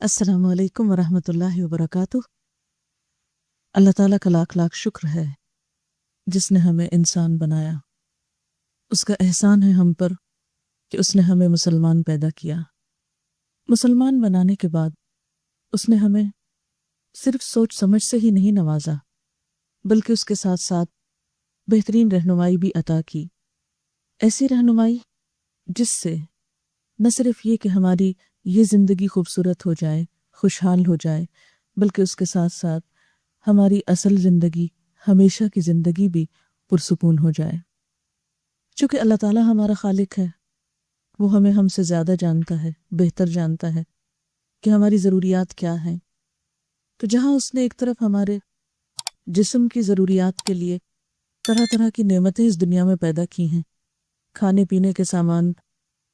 السلام علیکم ورحمۃ اللہ وبرکاتہ۔ اللہ تعالیٰ کا لاکھ لاکھ شکر ہے جس نے ہمیں انسان بنایا۔ اس کا احسان ہے ہم پر کہ اس نے ہمیں مسلمان پیدا کیا۔ مسلمان بنانے کے بعد اس نے ہمیں صرف سوچ سمجھ سے ہی نہیں نوازا، بلکہ اس کے ساتھ ساتھ بہترین رہنمائی بھی عطا کی۔ ایسی رہنمائی جس سے نہ صرف یہ کہ ہماری یہ زندگی خوبصورت ہو جائے، خوشحال ہو جائے، بلکہ اس کے ساتھ ساتھ ہماری اصل زندگی، ہمیشہ کی زندگی بھی پرسکون ہو جائے۔ چونکہ اللہ تعالیٰ ہمارا خالق ہے، وہ ہم سے زیادہ جانتا ہے، بہتر جانتا ہے کہ ہماری ضروریات کیا ہیں۔ تو جہاں اس نے ایک طرف ہمارے جسم کی ضروریات کے لیے طرح طرح کی نعمتیں اس دنیا میں پیدا کی ہیں، کھانے پینے کے سامان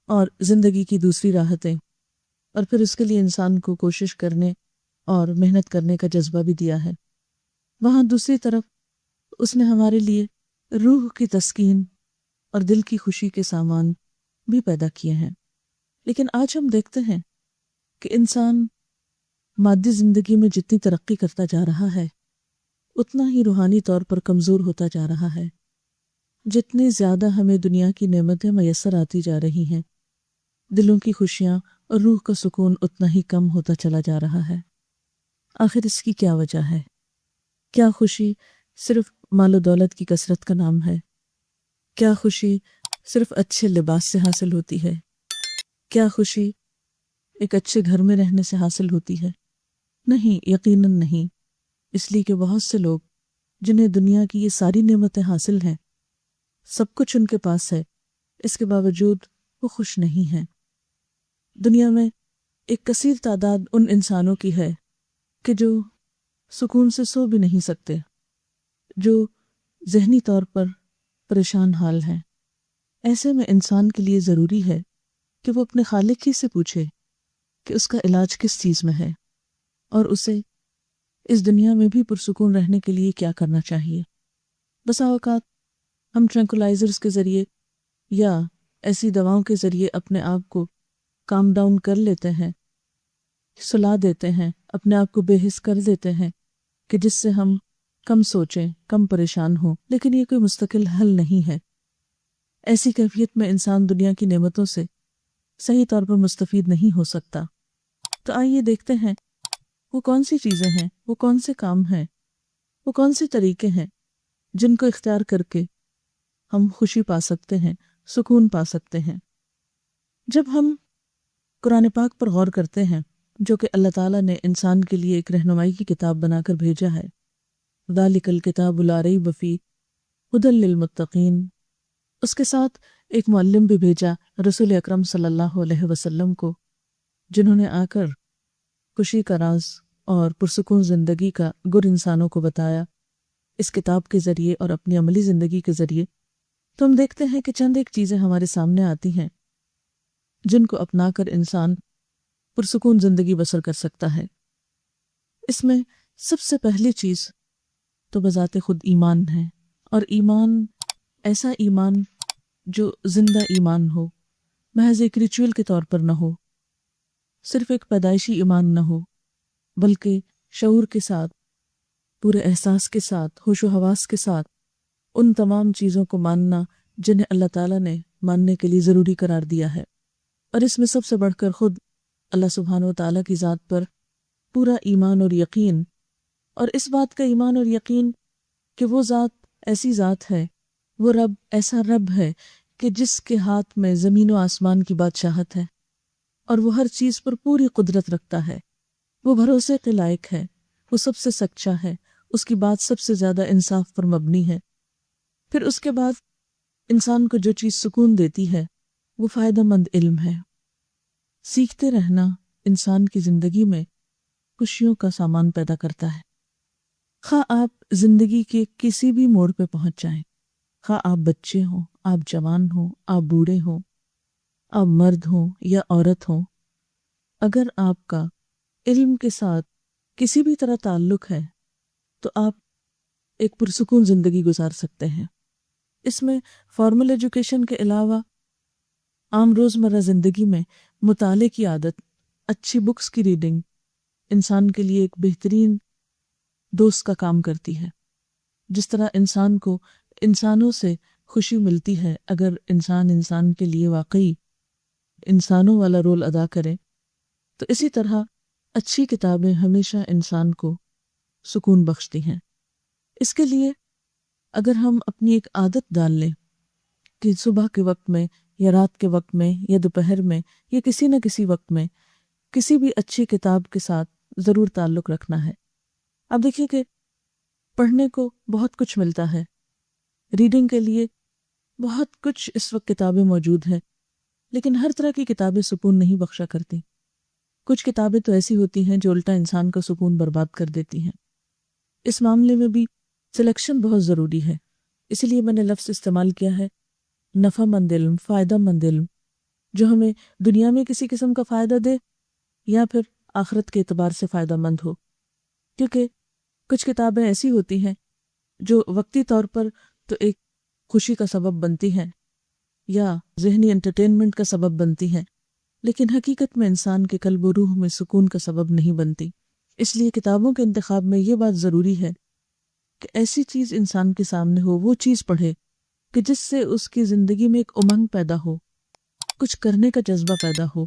اور زندگی کی دوسری راحتیں، اور پھر اس کے لیے انسان کو کوشش کرنے اور محنت کرنے کا جذبہ بھی دیا ہے، وہاں دوسری طرف اس نے ہمارے لیے روح کی تسکین اور دل کی خوشی کے سامان بھی پیدا کیے ہیں۔ لیکن آج ہم دیکھتے ہیں کہ انسان مادی زندگی میں جتنی ترقی کرتا جا رہا ہے، اتنا ہی روحانی طور پر کمزور ہوتا جا رہا ہے۔ جتنی زیادہ ہمیں دنیا کی نعمتیں میسر آتی جا رہی ہیں، دلوں کی خوشیاں اور روح کا سکون اتنا ہی کم ہوتا چلا جا رہا ہے۔ آخر اس کی کیا وجہ ہے؟ کیا خوشی صرف مال و دولت کی کثرت کا نام ہے؟ کیا خوشی صرف اچھے لباس سے حاصل ہوتی ہے؟ کیا خوشی ایک اچھے گھر میں رہنے سے حاصل ہوتی ہے؟ نہیں، یقیناً نہیں۔ اس لیے کہ بہت سے لوگ جنہیں دنیا کی یہ ساری نعمتیں حاصل ہیں، سب کچھ ان کے پاس ہے، اس کے باوجود وہ خوش نہیں ہیں۔ دنیا میں ایک کثیر تعداد ان انسانوں کی ہے کہ جو سکون سے سو بھی نہیں سکتے، جو ذہنی طور پر پریشان حال ہیں۔ ایسے میں انسان کے لیے ضروری ہے کہ وہ اپنے خالق ہی سے پوچھے کہ اس کا علاج کس چیز میں ہے، اور اسے اس دنیا میں بھی پرسکون رہنے کے لیے کیا کرنا چاہیے۔ بسا اوقات ہم ٹرینکولائزرز کے ذریعے یا ایسی دواؤں کے ذریعے اپنے آپ کو کام ڈاؤن کر لیتے ہیں، سلا دیتے ہیں، اپنے آپ کو بے حس کر دیتے ہیں کہ جس سے ہم کم سوچیں، کم پریشان ہوں، لیکن یہ کوئی مستقل حل نہیں ہے۔ ایسی کیفیت میں انسان دنیا کی نعمتوں سے صحیح طور پر مستفید نہیں ہو سکتا۔ تو آئیے دیکھتے ہیں وہ کون سی چیزیں ہیں، وہ کون سے کام ہیں، وہ کون سے طریقے ہیں جن کو اختیار کر کے ہم خوشی پا سکتے ہیں، سکون پا سکتے ہیں۔ جب ہم قرآن پاک پر غور کرتے ہیں، جو کہ اللہ تعالیٰ نے انسان کے لیے ایک رہنمائی کی کتاب بنا کر بھیجا ہے، ذالک الکتاب لا ریب فیہ ھدی للمتقین، اس کے ساتھ ایک معلم بھی بھیجا رسول اکرم صلی اللہ علیہ وسلم کو، جنہوں نے آ کر خوشی کا راز اور پرسکون زندگی کا گر انسانوں کو بتایا اس کتاب کے ذریعے اور اپنی عملی زندگی کے ذریعے۔ تو ہم دیکھتے ہیں کہ چند ایک چیزیں ہمارے سامنے آتی ہیں جن کو اپنا کر انسان پرسکون زندگی بسر کر سکتا ہے۔ اس میں سب سے پہلی چیز تو بذات خود ایمان ہے، اور ایمان ایسا ایمان جو زندہ ایمان ہو، محض ایک ریچول کے طور پر نہ ہو، صرف ایک پیدائشی ایمان نہ ہو، بلکہ شعور کے ساتھ، پورے احساس کے ساتھ، ہوش و حواس کے ساتھ ان تمام چیزوں کو ماننا جنہیں اللہ تعالیٰ نے ماننے کے لیے ضروری قرار دیا ہے۔ اور اس میں سب سے بڑھ کر خود اللہ سبحانہ و تعالیٰ کی ذات پر پورا ایمان اور یقین، اور اس بات کا ایمان اور یقین کہ وہ ذات ایسی ذات ہے، وہ رب ایسا رب ہے کہ جس کے ہاتھ میں زمین و آسمان کی بادشاہت ہے، اور وہ ہر چیز پر پوری قدرت رکھتا ہے، وہ بھروسے کے لائق ہے، وہ سب سے سچا ہے، اس کی بات سب سے زیادہ انصاف پر مبنی ہے۔ پھر اس کے بعد انسان کو جو چیز سکون دیتی ہے وہ فائدہ مند علم ہے۔ سیکھتے رہنا انسان کی زندگی میں خوشیوں کا سامان پیدا کرتا ہے۔ خواہ آپ زندگی کے کسی بھی موڑ پہ پہنچ جائیں، خواہ آپ بچے ہوں، آپ جوان ہوں، آپ بوڑھے ہوں، آپ مرد ہوں یا عورت ہوں، اگر آپ کا علم کے ساتھ کسی بھی طرح تعلق ہے تو آپ ایک پرسکون زندگی گزار سکتے ہیں۔ اس میں فارمل ایجوکیشن کے علاوہ عام روزمرہ زندگی میں مطالعے کی عادت، اچھی بکس کی ریڈنگ، انسان کے لیے ایک بہترین دوست کا کام کرتی ہے۔ جس طرح انسان کو انسانوں سے خوشی ملتی ہے اگر انسان کے لیے واقعی انسانوں والا رول ادا کرے، تو اسی طرح اچھی کتابیں ہمیشہ انسان کو سکون بخشتی ہیں۔ اس کے لیے اگر ہم اپنی ایک عادت ڈال لیں کہ صبح کے وقت میں یا رات کے وقت میں یا دوپہر میں یا کسی نہ کسی وقت میں کسی بھی اچھی کتاب کے ساتھ ضرور تعلق رکھنا ہے۔ اب دیکھیے کہ پڑھنے کو بہت کچھ ملتا ہے، ریڈنگ کے لیے بہت کچھ اس وقت کتابیں موجود ہیں، لیکن ہر طرح کی کتابیں سکون نہیں بخشا کرتی۔ کچھ کتابیں تو ایسی ہوتی ہیں جو الٹا انسان کا سکون برباد کر دیتی ہیں۔ اس معاملے میں بھی سلیکشن بہت ضروری ہے، اسی لیے میں نے لفظ استعمال کیا ہے نفع مند علم، فائدہ مند علم، جو ہمیں دنیا میں کسی قسم کا فائدہ دے یا پھر آخرت کے اعتبار سے فائدہ مند ہو۔ کیونکہ کچھ کتابیں ایسی ہوتی ہیں جو وقتی طور پر تو ایک خوشی کا سبب بنتی ہیں یا ذہنی انٹرٹینمنٹ کا سبب بنتی ہیں، لیکن حقیقت میں انسان کے قلب و روح میں سکون کا سبب نہیں بنتی۔ اس لیے کتابوں کے انتخاب میں یہ بات ضروری ہے کہ ایسی چیز انسان کے سامنے ہو، وہ چیز پڑھے کہ جس سے اس کی زندگی میں ایک امنگ پیدا ہو، کچھ کرنے کا جذبہ پیدا ہو،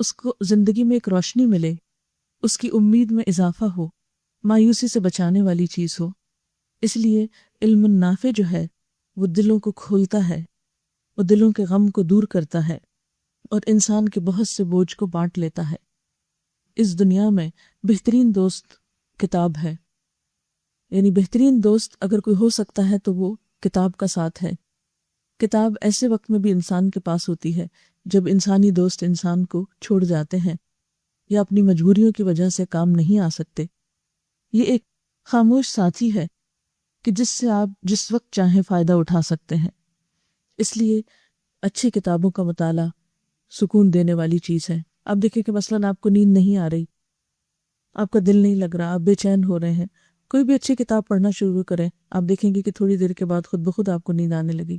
اس کو زندگی میں ایک روشنی ملے، اس کی امید میں اضافہ ہو، مایوسی سے بچانے والی چیز ہو۔ اس لیے علم نافع جو ہے وہ دلوں کو کھولتا ہے، وہ دلوں کے غم کو دور کرتا ہے اور انسان کے بہت سے بوجھ کو بانٹ لیتا ہے۔ اس دنیا میں بہترین دوست کتاب ہے، یعنی بہترین دوست اگر کوئی ہو سکتا ہے تو وہ کتاب کا ساتھ ہے۔ کتاب ایسے وقت میں بھی انسان کے پاس ہوتی ہے جب انسانی دوست انسان کو چھوڑ جاتے ہیں یا اپنی مجبوریوں کی وجہ سے کام نہیں آ سکتے۔ یہ ایک خاموش ساتھی ہے کہ جس سے آپ جس وقت چاہیں فائدہ اٹھا سکتے ہیں۔ اس لیے اچھی کتابوں کا مطالعہ سکون دینے والی چیز ہے۔ آپ دیکھیں کہ مثلاً آپ کو نیند نہیں آ رہی، آپ کا دل نہیں لگ رہا، آپ بے چین ہو رہے ہیں، کوئی بھی اچھی کتاب پڑھنا شروع کریں، آپ دیکھیں گے کہ تھوڑی دیر کے بعد خود بخود آپ کو نیند آنے لگے گی۔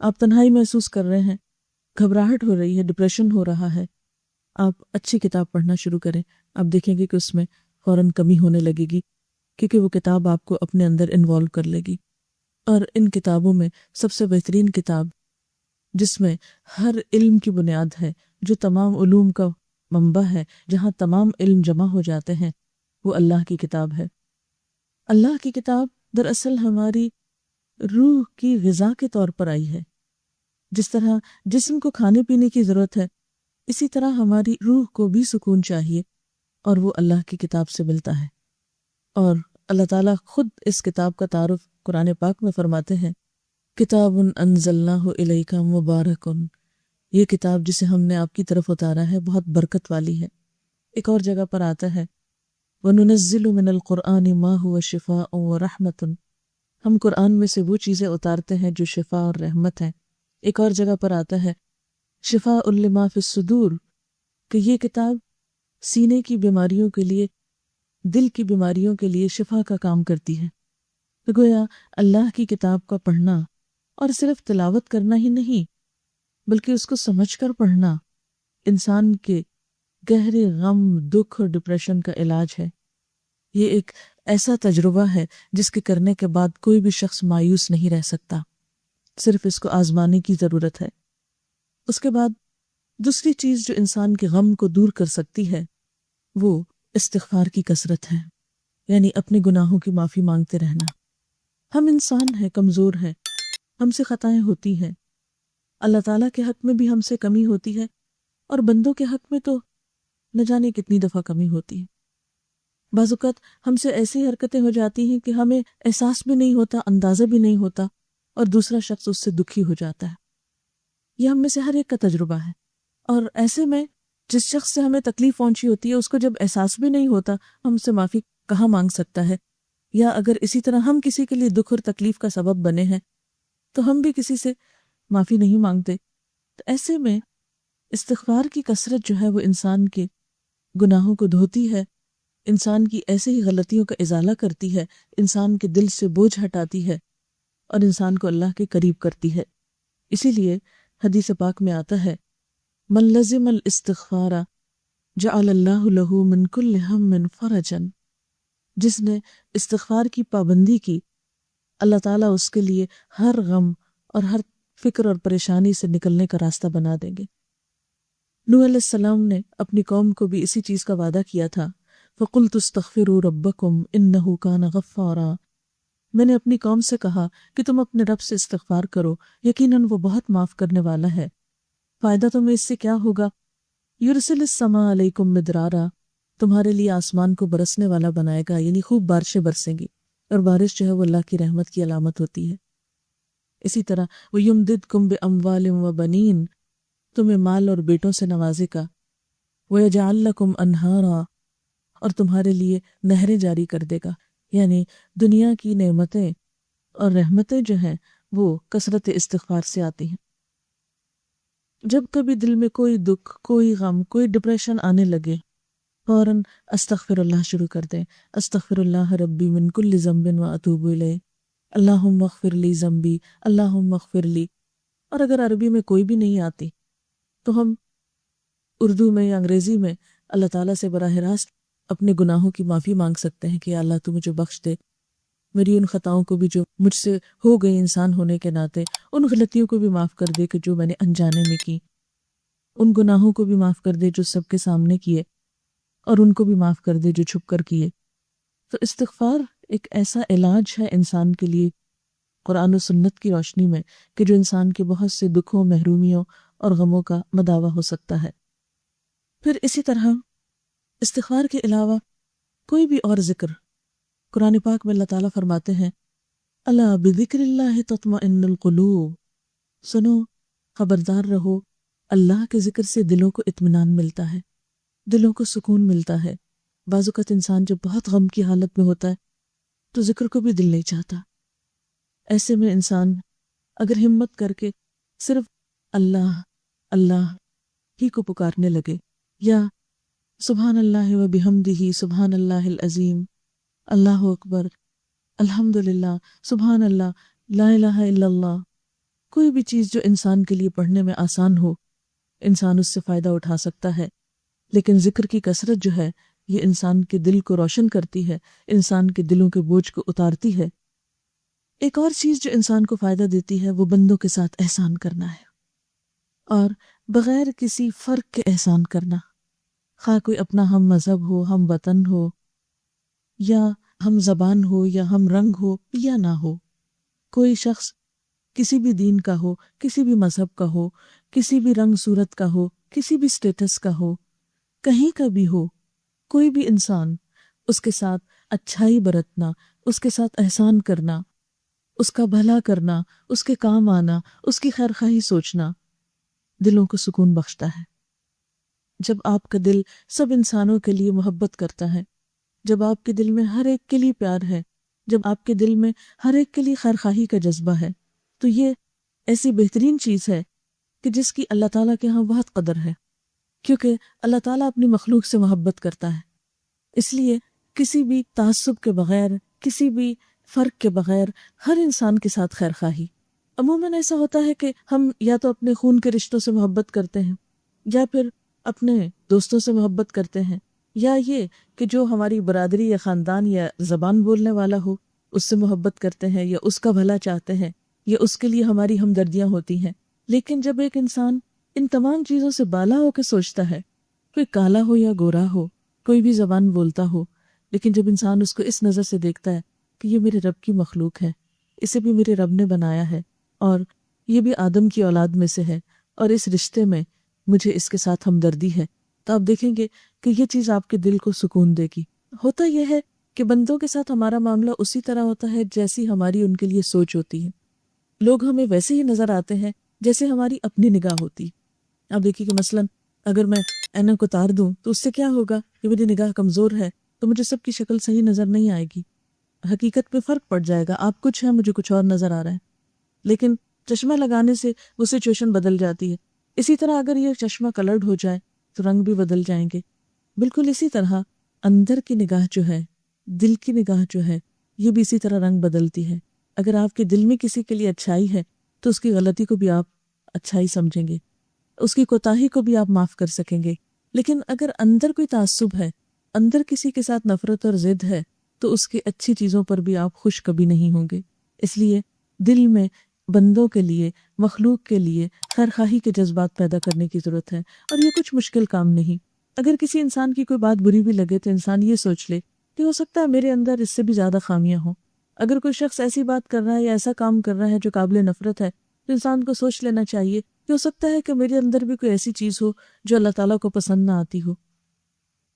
آپ تنہائی محسوس کر رہے ہیں، گھبراہٹ ہو رہی ہے، ڈپریشن ہو رہا ہے، آپ اچھی کتاب پڑھنا شروع کریں، آپ دیکھیں گے کہ اس میں فوراً کمی ہونے لگے گی، کیونکہ وہ کتاب آپ کو اپنے اندر انوالو کر لے گی۔ اور ان کتابوں میں سب سے بہترین کتاب جس میں ہر علم کی بنیاد ہے، جو تمام علوم کا منبع ہے، جہاں تمام علم جمع ہو جاتے ہیں، وہ اللہ کی کتاب ہے۔ اللہ کی کتاب دراصل ہماری روح کی غذا کے طور پر آئی ہے۔ جس طرح جسم کو کھانے پینے کی ضرورت ہے، اسی طرح ہماری روح کو بھی سکون چاہیے، اور وہ اللہ کی کتاب سے ملتا ہے۔ اور اللہ تعالیٰ خود اس کتاب کا تعارف قرآن پاک میں فرماتے ہیں، کتاب انزلناہ الیک مبارک، یہ کتاب جسے ہم نے آپ کی طرف اتارا ہے بہت برکت والی ہے۔ ایک اور جگہ پر آتا ہے وَنُنَزِّلُ مِنَ الْقُرْآنِ مَا هُوَ شِفَاءٌ وَرَحْمَةٌ، ہم قرآن میں سے وہ چیزیں اتارتے ہیں جو شفا اور رحمت ہیں۔ ایک اور جگہ پر آتا ہے شفاء لما فی الصدور، کہ یہ کتاب سینے کی بیماریوں کے لیے، دل کی بیماریوں کے لیے شفا کا کام کرتی ہے۔ تو گویا اللہ کی کتاب کا پڑھنا اور صرف تلاوت کرنا ہی نہیں، بلکہ اس کو سمجھ کر پڑھنا انسان کے گہرے غم، دکھ اور ڈپریشن کا علاج ہے۔ یہ ایک ایسا تجربہ ہے جس کے کرنے کے بعد کوئی بھی شخص مایوس نہیں رہ سکتا، صرف اس کو آزمانے کی ضرورت ہے۔ اس کے بعد دوسری چیز جو انسان کے غم کو دور کر سکتی ہے وہ استغفار کی کثرت ہے، یعنی اپنے گناہوں کی معافی مانگتے رہنا۔ ہم انسان ہیں، کمزور ہیں، ہم سے خطائیں ہوتی ہیں، اللہ تعالیٰ کے حق میں بھی ہم سے کمی ہوتی ہے، اور بندوں کے حق میں تو نہ جانے کتنی دفعہ کمی ہوتی ہے۔ بعض اوقات ہم سے ایسی حرکتیں ہو جاتی ہیں کہ ہمیں احساس بھی نہیں ہوتا، اندازہ بھی نہیں ہوتا، اور دوسرا شخص اس سے دکھی ہو جاتا ہے۔ یہ ہم میں سے ہر ایک کا تجربہ ہے، اور ایسے میں جس شخص سے ہمیں تکلیف پہنچی ہوتی ہے اس کو جب احساس بھی نہیں ہوتا، ہم سے معافی کہاں مانگ سکتا ہے؟ یا اگر اسی طرح ہم کسی کے لیے دکھ اور تکلیف کا سبب بنے ہیں تو ہم بھی کسی سے معافی نہیں مانگتے۔ تو ایسے میں استغفار کی کثرت جو ہے وہ انسان کے گناہوں کو دھوتی ہے، انسان کی ایسے ہی غلطیوں کا ازالہ کرتی ہے، انسان کے دل سے بوجھ ہٹاتی ہے اور انسان کو اللہ کے قریب کرتی ہے۔ اسی لیے حدیث پاک میں آتا ہے من لزم الاستغفار جعل اللہ لہ من کل ہم فرجا، جس نے استغفار کی پابندی کی اللہ تعالیٰ اس کے لیے ہر غم اور ہر فکر اور پریشانی سے نکلنے کا راستہ بنا دیں گے۔ نوح علیہ السلام نے اپنی قوم کو بھی اسی چیز کا وعدہ کیا تھا، فَقُلْتُ اسْتَغْفِرُوا رَبَّكُمْ إِنَّهُ كَانَ غَفَّارًا، میں نے اپنی قوم سے کہا کہ تم اپنے رب سے استغفار کرو، یقیناً وہ بہت معاف کرنے والا ہے۔ فائدہ تمہیں اس سے کیا ہوگا؟ یرسل السماء علیکم مدرارا، تمہارے لیے آسمان کو برسنے والا بنائے گا، یعنی خوب بارشیں برسیں گی، اور بارش جو ہے وہ اللہ کی رحمت کی علامت ہوتی ہے۔ اسی طرح وَيُمْدِدْكُمْ بِأَمْوَالٍ وَبَنِينَ، تمہیں مال اور بیٹوں سے نوازے گا، وَيَجْعَلْ لَكُمْ أَنْهَارًا، اور تمہارے لیے نہریں جاری کر دے گا۔ یعنی دنیا کی نعمتیں اور رحمتیں جو ہیں وہ کثرت استغفار سے آتی ہیں۔ جب کبھی دل میں کوئی دکھ، کوئی غم، کوئی ڈپریشن آنے لگے، فوراً استغفر اللہ شروع کر دیں۔ استغفر اللہ ربی من کل ذنب واتوب الیہ، اللہم اغفر لی ذنبی، اللہم اغفر لی۔ اور اگر عربی میں کوئی بھی نہیں آتی تو ہم اردو میں یا انگریزی میں اللہ تعالیٰ سے براہ راست اپنے گناہوں کی معافی مانگ سکتے ہیں کہ یا اللہ تو مجھے بخش دے، میری ان خطاؤں کو بھی جو مجھ سے ہو گئی انسان ہونے کے ناطے، ان غلطیوں کو بھی معاف کر دے کہ جو میں نے انجانے میں کی، ان گناہوں کو بھی معاف کر دے جو سب کے سامنے کیے، اور ان کو بھی معاف کر دے جو چھپ کر کیے۔ تو استغفار ایک ایسا علاج ہے انسان کے لیے قرآن و سنت کی روشنی میں کہ جو انسان کے بہت سے دکھوں، محرومیوں اور غموں کا مداوع ہو سکتا ہے۔ پھر اسی طرح استغفار کے علاوہ کوئی بھی اور ذکر، قرآن پاک میں اللہ تعالیٰ فرماتے ہیں الا بذکر اللہ تطمئن القلوب، سنو، خبردار رہو، اللہ کے ذکر سے دلوں کو اطمینان ملتا ہے، دلوں کو سکون ملتا ہے۔ بعض اوقات انسان جب بہت غم کی حالت میں ہوتا ہے تو ذکر کو بھی دل نہیں چاہتا، ایسے میں انسان اگر ہمت کر کے صرف اللہ اللہ ہی کو پکارنے لگے، یا سبحان اللہ و بحمدہ سبحان اللہ العظیم، اللہ اکبر، الحمدللہ، سبحان اللہ، لا الہ الا اللہ، کوئی بھی چیز جو انسان کے لیے پڑھنے میں آسان ہو، انسان اس سے فائدہ اٹھا سکتا ہے۔ لیکن ذکر کی کثرت جو ہے یہ انسان کے دل کو روشن کرتی ہے، انسان کے دلوں کے بوجھ کو اتارتی ہے۔ ایک اور چیز جو انسان کو فائدہ دیتی ہے وہ بندوں کے ساتھ احسان کرنا ہے، اور بغیر کسی فرق کے احسان کرنا، خواہ کوئی اپنا ہم مذہب ہو، ہم وطن ہو، یا ہم زبان ہو، یا ہم رنگ ہو یا نہ ہو، کوئی شخص کسی بھی دین کا ہو، کسی بھی مذہب کا ہو، کسی بھی رنگ صورت کا ہو، کسی بھی سٹیٹس کا ہو، کہیں کا بھی ہو، کوئی بھی انسان، اس کے ساتھ اچھائی برتنا، اس کے ساتھ احسان کرنا، اس کا بھلا کرنا، اس کے کام آنا، اس کی خیر خواہی سوچنا دلوں کو سکون بخشتا ہے۔ جب آپ کا دل سب انسانوں کے لیے محبت کرتا ہے، جب آپ کے دل میں ہر ایک کے لیے پیار ہے، جب آپ کے دل میں ہر ایک کے لیے خیر خواہی کا جذبہ ہے، تو یہ ایسی بہترین چیز ہے کہ جس کی اللہ تعالیٰ کے ہاں بہت قدر ہے، کیونکہ اللہ تعالیٰ اپنی مخلوق سے محبت کرتا ہے۔ اس لیے کسی بھی تعصب کے بغیر، کسی بھی فرق کے بغیر ہر انسان کے ساتھ خیر خواہی۔ عموماً ایسا ہوتا ہے کہ ہم یا تو اپنے خون کے رشتوں سے محبت کرتے ہیں، یا پھر اپنے دوستوں سے محبت کرتے ہیں، یا یہ کہ جو ہماری برادری یا خاندان یا زبان بولنے والا ہو اس سے محبت کرتے ہیں، یا اس کا بھلا چاہتے ہیں، یا اس کے لیے ہماری ہمدردیاں ہوتی ہیں۔ لیکن جب ایک انسان ان تمام چیزوں سے بالا ہو کے سوچتا ہے، کوئی کالا ہو یا گورا ہو، کوئی بھی زبان بولتا ہو، لیکن جب انسان اس کو اس نظر سے دیکھتا ہے کہ یہ میرے رب کی مخلوق ہے، اسے بھی میرے رب نے بنایا ہے، اور یہ بھی آدم کی اولاد میں سے ہے، اور اس رشتے میں مجھے اس کے ساتھ ہمدردی ہے، تو آپ دیکھیں گے کہ یہ چیز آپ کے دل کو سکون دے گی۔ ہوتا یہ ہے کہ بندوں کے ساتھ ہمارا معاملہ اسی طرح ہوتا ہے جیسی ہماری ان کے لیے سوچ ہوتی ہے۔ لوگ ہمیں ویسے ہی نظر آتے ہیں جیسے ہماری اپنی نگاہ ہوتی۔ آپ دیکھیے کہ مثلاً اگر میں اینک اتار دوں تو اس سے کیا ہوگا کہ میری نگاہ کمزور ہے تو مجھے سب کی شکل صحیح نظر نہیں آئے گی، حقیقت پہ فرق پڑ جائے گا، آپ کچھ ہیں مجھے کچھ اور نظر آ رہا ہے، لیکن چشمہ لگانے سے وہ سچویشن بدل جاتی ہے۔ اسی طرح اگر یہ چشمہ کلرڈ ہو جائے تو رنگ بھی بدل جائیں گے۔ بالکل اسی طرح اندر کی نگاہ جو ہے، دل کی نگاہ جو ہے، یہ بھی اسی طرح رنگ بدلتی ہے۔ اگر آپ کے دل میں کسی کے لیے اچھائی ہے تو اس کی غلطی کو بھی آپ اچھائی سمجھیں گے، اس کی کوتاہی کو بھی آپ معاف کر سکیں گے، لیکن اگر اندر کوئی تعصب ہے، اندر کسی کے ساتھ نفرت اور ضد ہے، تو اس کی اچھی چیزوں پر بھی آپ خوش کبھی نہیں ہوں گے۔ اس لیے دل میں بندوں کے لیے، مخلوق کے لیے خیر خواہی کے جذبات پیدا کرنے کی ضرورت ہے، اور یہ کچھ مشکل کام نہیں۔ اگر کسی انسان کی کوئی بات بری بھی لگے تو انسان یہ سوچ لے کہ ہو سکتا ہے میرے اندر اس سے بھی زیادہ خامیاں ہوں۔ اگر کوئی شخص ایسی بات کر رہا ہے یا ایسا کام کر رہا ہے جو قابل نفرت ہے، تو انسان کو سوچ لینا چاہیے کہ ہو سکتا ہے کہ میرے اندر بھی کوئی ایسی چیز ہو جو اللہ تعالیٰ کو پسند نہ آتی ہو،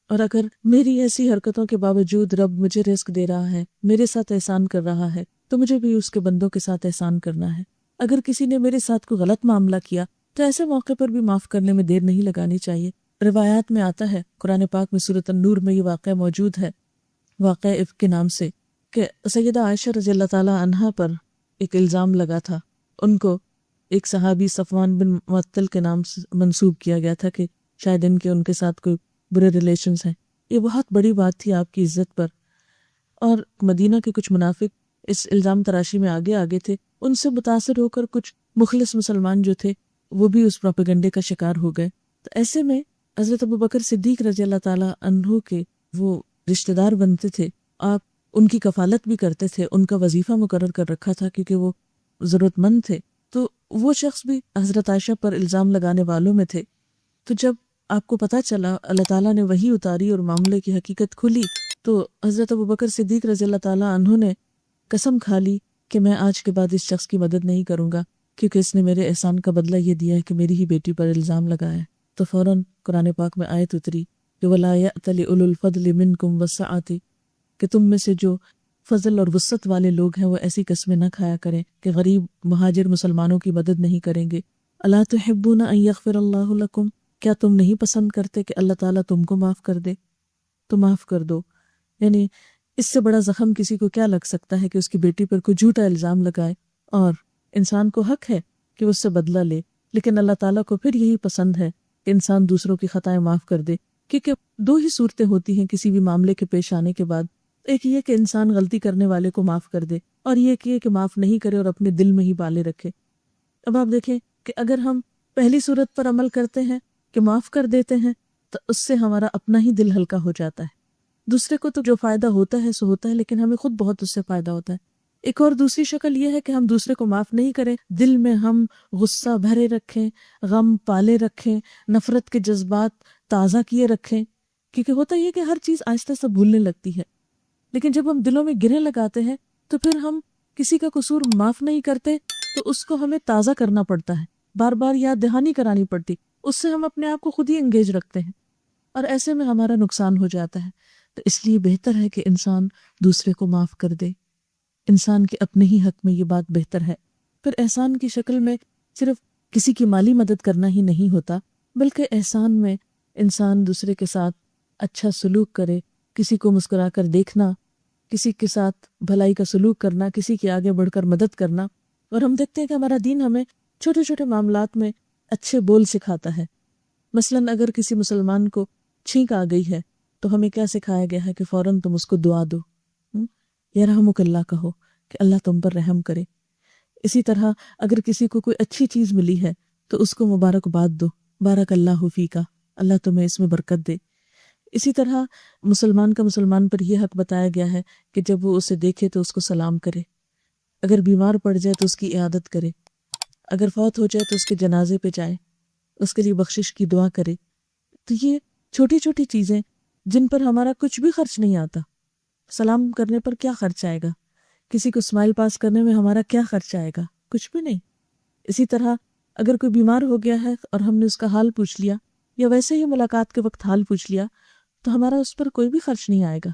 اور اگر میری ایسی حرکتوں کے باوجود رب مجھے رزق دے رہا ہے، میرے ساتھ احسان کر رہا ہے، تو مجھے بھی اس کے بندوں کے ساتھ احسان کرنا ہے۔ اگر کسی نے میرے ساتھ کوئی غلط معاملہ کیا تو ایسے موقع پر بھی معاف کرنے میں دیر نہیں لگانی چاہیے۔ روایات میں آتا ہے، قرآن پاک میں سورۃ النور میں یہ واقعہ موجود ہے، واقعہ افک کے نام سے، کہ سیدہ عائشہ رضی اللہ تعالی عنہا پر ایک الزام لگا تھا۔ ان کو ایک صحابی صفوان بن معطل کے نام سے منسوب کیا گیا تھا کہ شاید ان کے ساتھ کوئی برے ریلیشنز ہیں۔ یہ بہت بڑی بات تھی آپ کی عزت پر، اور مدینہ کے کچھ منافق اس الزام تراشی میں آگے تھے۔ ان سے متاثر ہو کر کچھ مخلص مسلمان جو تھے وہ بھی اس پروپیگنڈے کا شکار ہو گئے۔ تو ایسے میں حضرت ابوبکر صدیق رضی اللہ تعالی عنہ کے وہ رشتہ دار بنتے تھے، آپ ان کی کفالت بھی کرتے تھے، ان کا وظیفہ مقرر کر رکھا تھا کیونکہ وہ ضرورت مند تھے۔ تو وہ شخص بھی حضرت عائشہ پر الزام لگانے والوں میں تھے۔ تو جب آپ کو پتہ چلا، اللہ تعالیٰ نے وحی اتاری اور معاملے کی حقیقت کھلی، تو حضرت ابوبکر صدیق رضی اللہ تعالیٰ عنہ نے قسم کھا لی کہ میں آج کے بعد اس شخص کی مدد نہیں کروں گا، کیونکہ اس نے میرے احسان کا بدلہ یہ دیا ہے کہ میری ہی بیٹی پر الزام لگایا ہے۔ تو فوراً قرآن پاک میں آیت اتری کہ وَلَا يَأْتَلِ أُولُو الْفَضْلِ مِنْكُمْ وَالسَّعَةِ، کہ تم میں سے جو فضل اور وسعت والے لوگ ہیں وہ ایسی قسمیں نہ کھایا کریں کہ غریب مہاجر مسلمانوں کی مدد نہیں کریں گے۔ أَلَا تُحِبُّونَ أَن يَغْفِرَ اللَّهُ لَكُمْ، کیا تم نہیں پسند کرتے کہ اللہ تعالیٰ تم کو معاف کر دے؟ تو معاف کر دو۔ یعنی اس سے بڑا زخم کسی کو کیا لگ سکتا ہے کہ اس کی بیٹی پر کوئی جھوٹا الزام لگائے، اور انسان کو حق ہے کہ اس سے بدلہ لے، لیکن اللہ تعالیٰ کو پھر یہی پسند ہے کہ انسان دوسروں کی خطائیں معاف کر دے، کیونکہ دو ہی صورتیں ہوتی ہیں کسی بھی معاملے کے پیش آنے کے بعد، ایک یہ کہ انسان غلطی کرنے والے کو معاف کر دے، اور یہ کہ معاف نہیں کرے اور اپنے دل میں ہی بالے رکھے۔ اب آپ دیکھیں کہ اگر ہم پہلی صورت پر عمل کرتے ہیں کہ معاف کر دیتے ہیں، تو اس سے ہمارا اپنا ہی دل ہلکا ہو جاتا ہے۔ دوسرے کو تو جو فائدہ ہوتا ہے سو ہوتا ہے، لیکن ہمیں خود بہت اس سے فائدہ ہوتا ہے۔ ایک اور دوسری شکل یہ ہے کہ ہم دوسرے کو معاف نہیں کریں، دل میں ہم غصہ بھرے رکھیں، غم پالے رکھیں، نفرت کے جذبات تازہ کیے رکھیں، کیونکہ ہوتا یہ کہ ہر چیز آہستہ آہستہ بھولنے لگتی ہے۔ لیکن جب ہم دلوں میں گرہیں لگاتے ہیں تو پھر ہم کسی کا قصور معاف نہیں کرتے، تو اس کو ہمیں تازہ کرنا پڑتا ہے، بار بار یاد دہانی کرانی پڑتی، اس سے ہم اپنے آپ کو خود ہی انگیج رکھتے ہیں، اور ایسے میں ہمارا نقصان ہو جاتا ہے۔ تو اس لیے بہتر ہے کہ انسان دوسرے کو معاف کر دے، انسان کے اپنے ہی حق میں یہ بات بہتر ہے۔ پھر احسان کی شکل میں صرف کسی کی مالی مدد کرنا ہی نہیں ہوتا، بلکہ احسان میں انسان دوسرے کے ساتھ اچھا سلوک کرے، کسی کو مسکرا کر دیکھنا، کسی کے ساتھ بھلائی کا سلوک کرنا، کسی کے آگے بڑھ کر مدد کرنا۔ اور ہم دیکھتے ہیں کہ ہمارا دین ہمیں چھوٹے چھوٹے معاملات میں اچھے بول سکھاتا ہے۔ مثلاً اگر کسی مسلمان کو چھینک آ گئی ہے تو ہمیں کیا سکھایا گیا ہے کہ فوراً تم اس کو دعا دو، یرحمک اللہ کہو کہ اللہ تم پر رحم کرے۔ اسی طرح اگر کسی کو کوئی اچھی چیز ملی ہے تو اس کو مبارکباد دو، بارک اللہ فیکا، اللہ تمہیں اس میں برکت دے۔ اسی طرح مسلمان کا مسلمان پر یہ حق بتایا گیا ہے کہ جب وہ اسے دیکھے تو اس کو سلام کرے، اگر بیمار پڑ جائے تو اس کی عیادت کرے، اگر فوت ہو جائے تو اس کے جنازے پہ جائے، اس کے لیے بخشش کی دعا کرے۔ تو یہ چھوٹی چھوٹی چیزیں جن پر ہمارا کچھ بھی خرچ نہیں آتا۔ سلام کرنے پر کیا خرچ آئے گا؟ کسی کو اسمائل پاس کرنے میں ہمارا کیا خرچ آئے گا؟ کچھ بھی نہیں۔ اسی طرح اگر کوئی بیمار ہو گیا ہے اور ہم نے اس کا حال پوچھ لیا، یا ویسے ہی ملاقات کے وقت حال پوچھ لیا، تو ہمارا اس پر کوئی بھی خرچ نہیں آئے گا۔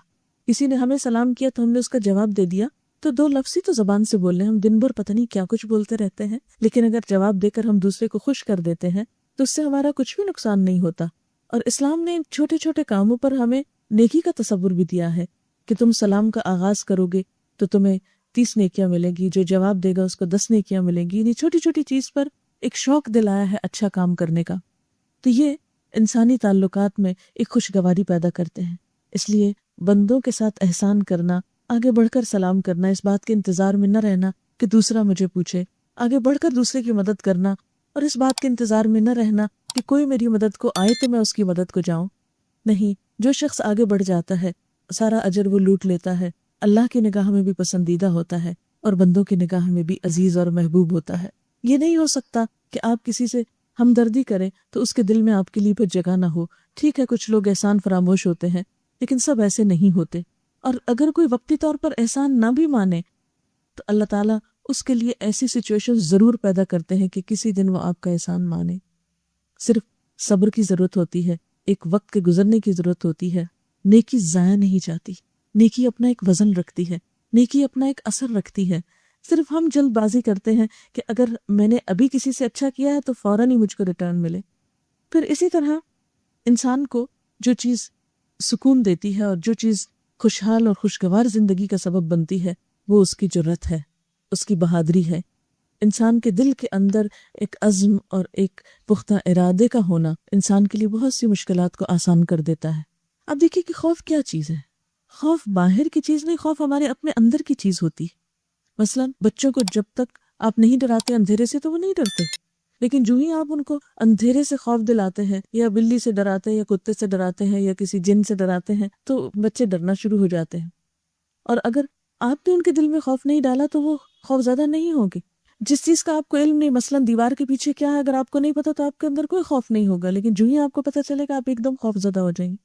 کسی نے ہمیں سلام کیا تو ہم نے اس کا جواب دے دیا، تو دو لفظ ہی تو زبان سے بولنے، ہم دن بھر پتہ نہیں کیا کچھ بولتے رہتے ہیں، لیکن اگر جواب دے کر ہم دوسرے کو خوش کر دیتے ہیں تو اس سے ہمارا کچھ بھی نقصان نہیں ہوتا۔ اور اسلام نے ان چھوٹے چھوٹے کاموں پر ہمیں نیکی کا تصور بھی دیا ہے کہ تم سلام کا آغاز کرو گے تو تمہیں 30 نیکیاں ملیں گی، جو جواب دے گا اس کو 10 نیکیاں ملیں گی۔ یعنی چھوٹی چھوٹی چیز پر ایک شوق دلایا ہے اچھا کام کرنے کا۔ تو یہ انسانی تعلقات میں ایک خوشگواری پیدا کرتے ہیں۔ اس لیے بندوں کے ساتھ احسان کرنا، آگے بڑھ کر سلام کرنا، اس بات کے انتظار میں نہ رہنا کہ دوسرا مجھے پوچھے، آگے بڑھ کر دوسرے کی مدد کرنا، اور اس بات کے انتظار میں نہ رہنا کہ کوئی میری مدد کو آئے تو میں اس کی مدد کو جاؤں. نہیں، جو شخص آگے بڑھ جاتا ہے سارا اجر وہ لوٹ لیتا ہے، اللہ کی نگاہ میں بھی پسندیدہ ہوتا ہے اور بندوں کی نگاہ میں بھی عزیز اور محبوب ہوتا ہے. یہ نہیں ہو سکتا کہ آپ کسی سے ہمدردی کریں تو اس کے دل میں آپ کے لیے پھر جگہ نہ ہو. ٹھیک ہے، کچھ لوگ احسان فراموش ہوتے ہیں لیکن سب ایسے نہیں ہوتے. اور اگر کوئی وقتی طور پر احسان نہ بھی مانے تو اللہ تعالیٰ اس کے لیے ایسی سچویشن ضرور پیدا کرتے ہیں کہ کسی دن وہ آپ کا احسان مانے. صرف صبر کی ضرورت ہوتی ہے، ایک وقت کے گزرنے کی ضرورت ہوتی ہے. نیکی ضائع نہیں جاتی، نیکی اپنا ایک وزن رکھتی ہے، نیکی اپنا ایک اثر رکھتی ہے. صرف ہم جلد بازی کرتے ہیں کہ اگر میں نے ابھی کسی سے اچھا کیا ہے تو فوراً ہی مجھ کو ریٹرن ملے. پھر اسی طرح انسان کو جو چیز سکون دیتی ہے اور جو چیز خوشحال اور خوشگوار زندگی کا سبب بنتی ہے وہ اس کی جرأت ہے، اس کی بہادری ہے. انسان کے دل کے اندر ایک عزم اور ایک پختہ ارادے کا ہونا انسان کے لیے بہت سی مشکلات کو آسان کر دیتا ہے. اب دیکھیے کہ خوف کیا چیز ہے. خوف باہر کی چیز نہیں، خوف ہمارے اپنے اندر کی چیز ہوتی ہے. مثلا بچوں کو جب تک آپ نہیں ڈراتے اندھیرے سے تو وہ نہیں ڈرتے، لیکن جو ہی آپ ان کو اندھیرے سے خوف دلاتے ہیں یا بلی سے ڈراتے ہیں یا کتے سے ڈراتے ہیں یا کسی جن سے ڈراتے ہیں تو بچے ڈرنا شروع ہو جاتے ہیں. اور اگر آپ نے ان کے دل میں خوف نہیں ڈالا تو وہ خوف زدہ نہیں ہوگے. جس چیز کا آپ کو علم نہیں، مثلا دیوار کے پیچھے کیا ہے، اگر آپ کو نہیں پتا تو آپ کے اندر کوئی خوف نہیں ہوگا، لیکن جو ہی آپ کو پتا چلے گا آپ ایک دم خوف زدہ ہو جائیں گے.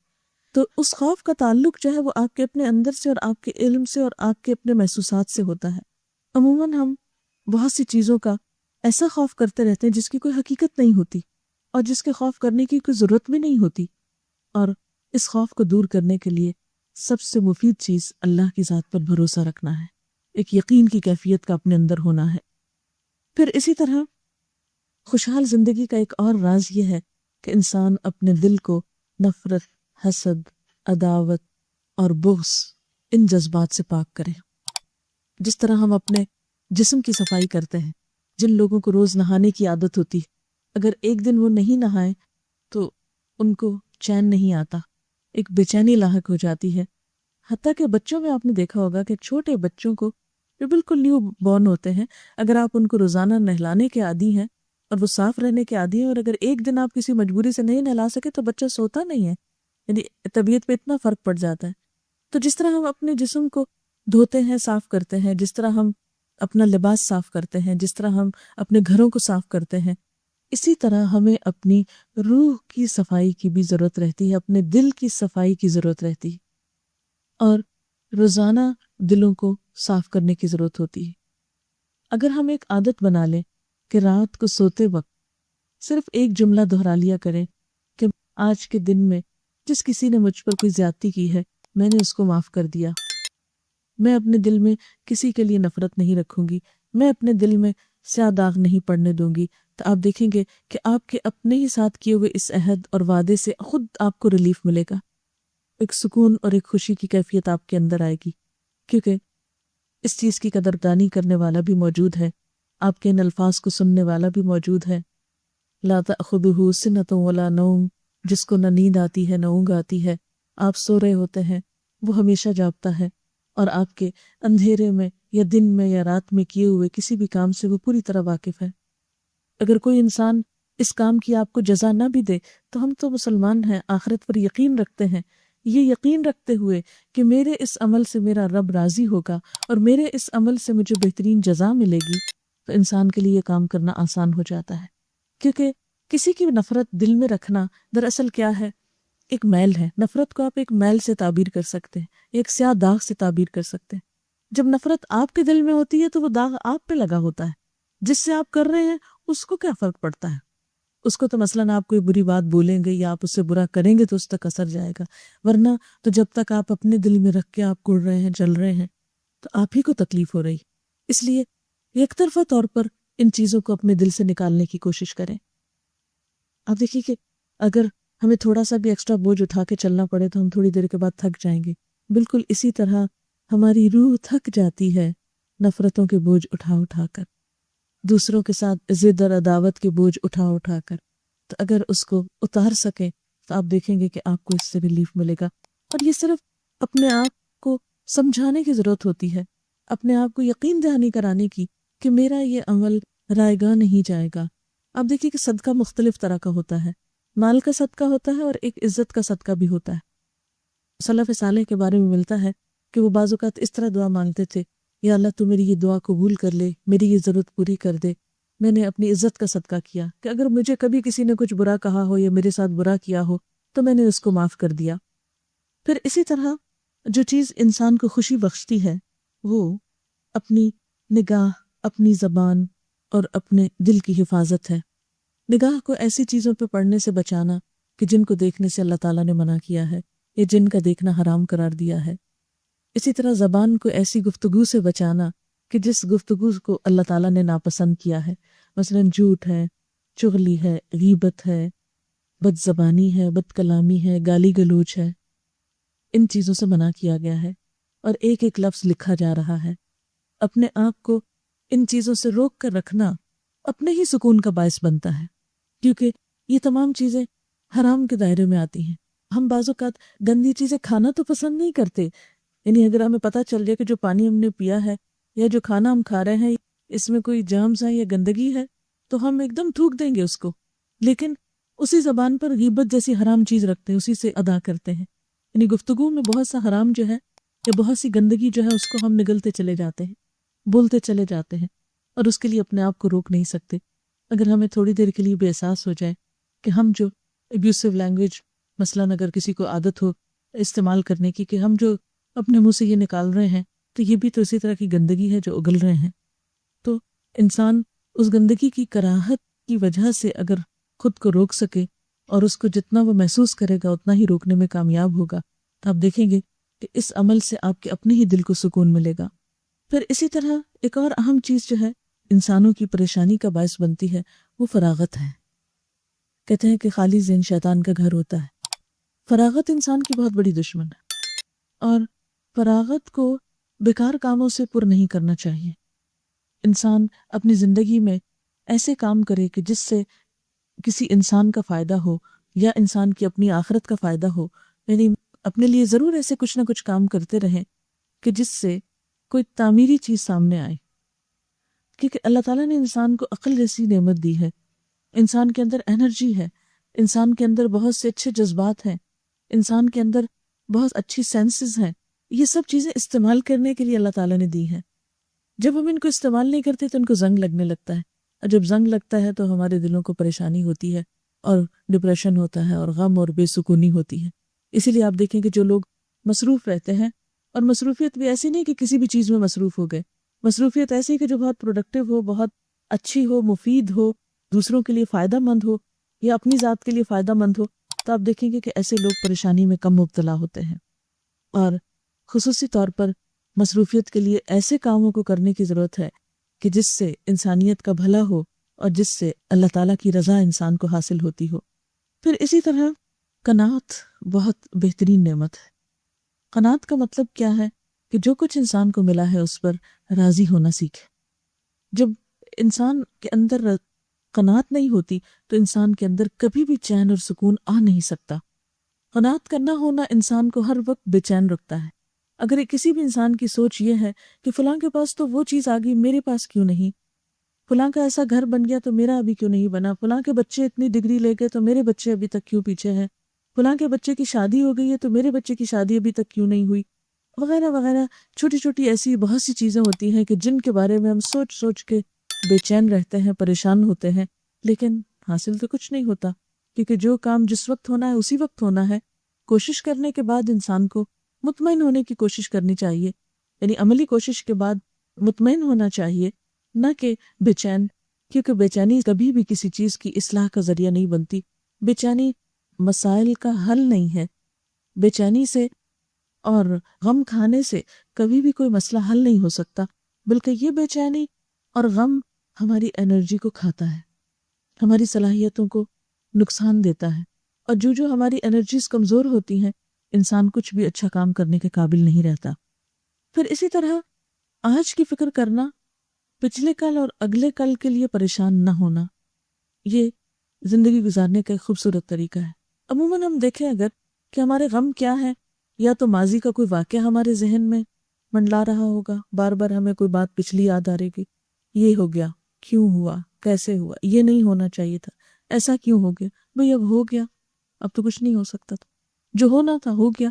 تو اس خوف کا تعلق جو ہے وہ آپ کے اپنے اندر سے اور آپ کے علم سے اور آپ کے اپنے محسوسات سے ہوتا ہے. عموماً ہم بہت سی چیزوں کا ایسا خوف کرتے رہتے ہیں جس کی کوئی حقیقت نہیں ہوتی اور جس کے خوف کرنے کی کوئی ضرورت بھی نہیں ہوتی. اور اس خوف کو دور کرنے کے لیے سب سے مفید چیز اللہ کی ذات پر بھروسہ رکھنا ہے، ایک یقین کی کیفیت کا اپنے اندر ہونا ہے. پھر اسی طرح خوشحال زندگی کا ایک اور راز یہ ہے کہ انسان اپنے دل کو نفرت، حسد، عداوت اور بغض ان جذبات سے پاک کرے. جس طرح ہم اپنے جسم کی صفائی کرتے ہیں، جن لوگوں کو روز نہانے کی عادت ہوتی ہے، اگر ایک دن وہ نہیں نہائیں تو ان کو چین نہیں آتا، ایک بے چینی لاحق ہو جاتی ہے. حتیٰ کہ بچوں میں آپ نے دیکھا ہوگا کہ چھوٹے بچوں کو جو بالکل نیو بورن ہوتے ہیں، اگر آپ ان کو روزانہ نہلانے کے عادی ہیں اور وہ صاف رہنے کے عادی ہیں اور اگر ایک دن آپ کسی مجبوری سے نہیں نہلا سکے تو بچہ سوتا نہیں ہے، یعنی طبیعت پہ اتنا فرق پڑ جاتا ہے. تو جس طرح ہم اپنے جسم کو دھوتے ہیں، صاف کرتے ہیں، جس طرح ہم اپنا لباس صاف کرتے ہیں، جس طرح ہم اپنے گھروں کو صاف کرتے ہیں، اسی طرح ہمیں اپنی روح کی صفائی کی بھی ضرورت رہتی ہے، اپنے دل کی صفائی کی ضرورت رہتی ہے اور روزانہ دلوں کو صاف کرنے کی ضرورت ہوتی ہے. اگر ہم ایک عادت بنا لیں کہ رات کو سوتے وقت صرف ایک جملہ دہرا لیا کریں کہ آج کے دن میں جس کسی نے مجھ پر کوئی زیادتی کی ہے میں نے اس کو معاف کر دیا، میں اپنے دل میں کسی کے لیے نفرت نہیں رکھوں گی، میں اپنے دل میں سیاہ داغ نہیں پڑنے دوں گی، تو آپ دیکھیں گے کہ آپ کے اپنے ہی ساتھ کیے ہوئے اس عہد اور وعدے سے خود آپ کو ریلیف ملے گا. ایک سکون اور ایک خوشی کی کیفیت آپ کے اندر آئے گی، کیونکہ اس چیز کی قدردانی کرنے والا بھی موجود ہے، آپ کے ان الفاظ کو سننے والا بھی موجود ہے. لا تأخذہ سنۃ ولا نوم، جس کو نہ نیند آتی ہے نہ اونگ آتی ہے، آپ سو رہے ہوتے ہیں وہ ہمیشہ جاگتا ہے اور آپ کے اندھیرے میں یا دن میں یا رات میں کیے ہوئے کسی بھی کام سے وہ پوری طرح واقف ہے. اگر کوئی انسان اس کام کی آپ کو جزا نہ بھی دے تو ہم تو مسلمان ہیں، آخرت پر یقین رکھتے ہیں. یہ یقین رکھتے ہوئے کہ میرے اس عمل سے میرا رب راضی ہوگا اور میرے اس عمل سے مجھے بہترین جزا ملے گی، تو انسان کے لیے یہ کام کرنا آسان ہو جاتا ہے. کیونکہ کسی کی نفرت دل میں رکھنا دراصل کیا ہے، ایک میل ہے. نفرت کو آپ ایک میل سے تعبیر کر سکتے ہیں، ایک سیاہ داغ سے تعبیر کر سکتے ہیں. جب نفرت آپ کے دل میں ہوتی ہے تو وہ داغ آپ پہ لگا ہوتا ہے، جس سے آپ کر رہے ہیں اس کو کیا فرق پڑتا ہے. اس کو تو مثلاً آپ کوئی بری بات بولیں گے یا آپ اس سے برا کریں گے تو اس تک اثر جائے گا، ورنہ تو جب تک آپ اپنے دل میں رکھ کے آپ کڑ رہے ہیں، جل رہے ہیں، تو آپ ہی کو تکلیف ہو رہی. اس لیے یک طرفہ طور پر ان چیزوں کو اپنے دل سے نکالنے کی کوشش کریں. آپ دیکھیے کہ اگر ہمیں تھوڑا سا بھی ایکسٹرا بوجھ اٹھا کے چلنا پڑے تو ہم تھوڑی دیر کے بعد تھک جائیں گے. بالکل اسی طرح ہماری روح تھک جاتی ہے نفرتوں کے بوجھ اٹھا اٹھا کر، دوسروں کے ساتھ ضد اور عداوت کے بوجھ اٹھا اٹھا کر. تو اگر اس کو اتار سکیں تو آپ دیکھیں گے کہ آپ کو اس سے ریلیف ملے گا. اور یہ صرف اپنے آپ کو سمجھانے کی ضرورت ہوتی ہے، اپنے آپ کو یقین دہانی کرانے کی کہ میرا یہ عمل رائے گاہ نہیں جائے گا، آپ دیکھیے کہ صدقہ مختلف طرح کا ہوتا ہے، مال کا صدقہ ہوتا ہے اور ایک عزت کا صدقہ بھی ہوتا ہے۔ سلف صالح کے بارے میں ملتا ہے کہ وہ بعض اوقات اس طرح دعا مانگتے تھے، یا اللہ تو میری یہ دعا قبول کر لے، میری یہ ضرورت پوری کر دے، میں نے اپنی عزت کا صدقہ کیا کہ اگر مجھے کبھی کسی نے کچھ برا کہا ہو یا میرے ساتھ برا کیا ہو تو میں نے اس کو معاف کر دیا۔ پھر اسی طرح جو چیز انسان کو خوشی بخشتی ہے وہ اپنی نگاہ، اپنی زبان اور اپنے دل کی حفاظت ہے۔ نگاہ کو ایسی چیزوں پہ پڑنے سے بچانا کہ جن کو دیکھنے سے اللہ تعالیٰ نے منع کیا ہے یا جن کا دیکھنا حرام قرار دیا ہے۔ اسی طرح زبان کو ایسی گفتگو سے بچانا کہ جس گفتگو کو اللہ تعالیٰ نے ناپسند کیا ہے، مثلا جھوٹ ہے، چغلی ہے، غیبت ہے، بد زبانی ہے، بد کلامی ہے، گالی گلوچ ہے، ان چیزوں سے منع کیا گیا ہے اور ایک ایک لفظ لکھا جا رہا ہے۔ اپنے آپ کو ان چیزوں سے روک کر رکھنا اپنے ہی سکون کا باعث بنتا ہے، کیونکہ یہ تمام چیزیں حرام کے دائرے میں آتی ہیں۔ ہم بعض اوقات گندی چیزیں کھانا تو پسند نہیں کرتے، یعنی اگر ہمیں پتہ چل جائے کہ جو پانی ہم نے پیا ہے یا جو کھانا ہم کھا رہے ہیں اس میں کوئی جرمز ہے یا گندگی ہے تو ہم ایک دم تھوک دیں گے اس کو، لیکن اسی زبان پر غیبت جیسی حرام چیز رکھتے ہیں، اسی سے ادا کرتے ہیں۔ یعنی گفتگو میں بہت سا حرام جو ہے یا بہت سی گندگی جو ہے اس کو ہم نگلتے چلے جاتے ہیں، بولتے چلے جاتے ہیں اور اس کے لیے اپنے آپ کو روک نہیں سکتے۔ اگر ہمیں تھوڑی دیر کے لیے بھی احساس ہو جائے کہ ہم جو ابیوسو لینگویج مثلاً اگر کسی کو عادت ہو استعمال کرنے کی کہ ہم جو اپنے منہ سے یہ نکال رہے ہیں تو یہ بھی تو اسی طرح کی گندگی ہے جو اگل رہے ہیں، تو انسان اس گندگی کی کراہت کی وجہ سے اگر خود کو روک سکے اور اس کو جتنا وہ محسوس کرے گا اتنا ہی روکنے میں کامیاب ہوگا، تو آپ دیکھیں گے کہ اس عمل سے آپ کے اپنے ہی دل کو سکون ملے گا۔ پھر اسی طرح ایک اور اہم چیز جو ہے انسانوں کی پریشانی کا باعث بنتی ہے وہ فراغت ہے۔ کہتے ہیں کہ خالی ذہن شیطان کا گھر ہوتا ہے۔ فراغت انسان کی بہت بڑی دشمن ہے اور فراغت کو بیکار کاموں سے پر نہیں کرنا چاہیے۔ انسان اپنی زندگی میں ایسے کام کرے کہ جس سے کسی انسان کا فائدہ ہو یا انسان کی اپنی آخرت کا فائدہ ہو، یعنی اپنے لیے ضرور ایسے کچھ نہ کچھ کام کرتے رہیں کہ جس سے کوئی تعمیری چیز سامنے آئے، کیونکہ اللہ تعالیٰ نے انسان کو عقل جیسی نعمت دی ہے، انسان کے اندر انرجی ہے، انسان کے اندر بہت سے اچھے جذبات ہیں، انسان کے اندر بہت اچھی سینسز ہیں، یہ سب چیزیں استعمال کرنے کے لیے اللہ تعالیٰ نے دی ہیں۔ جب ہم ان کو استعمال نہیں کرتے تو ان کو زنگ لگنے لگتا ہے، اور جب زنگ لگتا ہے تو ہمارے دلوں کو پریشانی ہوتی ہے اور ڈپریشن ہوتا ہے اور غم اور بے سکونی ہوتی ہے۔ اسی لیے آپ دیکھیں کہ جو لوگ مصروف رہتے ہیں، اور مصروفیت بھی ایسی نہیں کہ کسی بھی چیز میں مصروف ہو گئے، مصروفیت ایسی کہ جو بہت پروڈکٹیو ہو، بہت اچھی ہو، مفید ہو، دوسروں کے لیے فائدہ مند ہو یا اپنی ذات کے لیے فائدہ مند ہو، تو آپ دیکھیں گے کہ ایسے لوگ پریشانی میں کم مبتلا ہوتے ہیں۔ اور خصوصی طور پر مصروفیت کے لیے ایسے کاموں کو کرنے کی ضرورت ہے کہ جس سے انسانیت کا بھلا ہو اور جس سے اللہ تعالیٰ کی رضا انسان کو حاصل ہوتی ہو۔ پھر اسی طرح قناعت بہت بہترین نعمت ہے۔ قناعت کا مطلب کیا ہے کہ جو کچھ انسان کو ملا ہے اس پر راضی ہونا سیکھے۔ جب انسان کے اندر قناعت نہیں ہوتی تو انسان کے اندر کبھی بھی چین اور سکون آ نہیں سکتا۔ قناعت کرنا ہونا انسان کو ہر وقت بے چین رکھتا ہے۔ اگر کسی بھی انسان کی سوچ یہ ہے کہ فلاں کے پاس تو وہ چیز آ گئی، میرے پاس کیوں نہیں، فلاں کا ایسا گھر بن گیا تو میرا ابھی کیوں نہیں بنا، فلاں کے بچے اتنی ڈگری لے گئے تو میرے بچے ابھی تک کیوں پیچھے ہیں، فلاں کے بچے کی شادی ہو گئی ہے تو میرے بچے کی شادی ابھی تک کیوں نہیں ہوئی، وغیرہ وغیرہ، چھوٹی چھوٹی ایسی بہت سی چیزیں ہوتی ہیں کہ جن کے بارے میں ہم سوچ سوچ کے بے چین رہتے ہیں، پریشان ہوتے ہیں، لیکن حاصل تو کچھ نہیں ہوتا، کیونکہ جو کام جس وقت ہونا ہے اسی وقت ہونا ہے۔ کوشش کرنے کے بعد انسان کو مطمئن ہونے کی کوشش کرنی چاہیے، یعنی عملی کوشش کے بعد مطمئن ہونا چاہیے، نہ کہ بے چین، کیونکہ بے چینی کبھی بھی کسی چیز کی اصلاح کا ذریعہ نہیں بنتی، بے چینی مسائل کا حل نہیں ہے، بے چینی سے اور غم کھانے سے کبھی بھی کوئی مسئلہ حل نہیں ہو سکتا، بلکہ یہ بے چینی اور غم ہماری انرجی کو کھاتا ہے، ہماری صلاحیتوں کو نقصان دیتا ہے، اور جو ہماری انرجیز کمزور ہوتی ہیں انسان کچھ بھی اچھا کام کرنے کے قابل نہیں رہتا۔ پھر اسی طرح آج کی فکر کرنا، پچھلے کل اور اگلے کل کے لیے پریشان نہ ہونا، یہ زندگی گزارنے کا ایک خوبصورت طریقہ ہے۔ عموماً ہم دیکھیں اگر کہ ہمارے غم کیا ہے، یا تو ماضی کا کوئی واقعہ ہمارے ذہن میں منڈلا رہا ہوگا، بار بار ہمیں کوئی بات پچھلی یاد آ رہے گی، یہ ہو گیا، کیوں ہوا، کیسے ہوا، یہ نہیں ہونا چاہیے تھا، ایسا کیوں ہو گیا؟ بھئی اب ہو گیا، اب تو کچھ نہیں ہو سکتا تھا، جو ہونا تھا ہو گیا،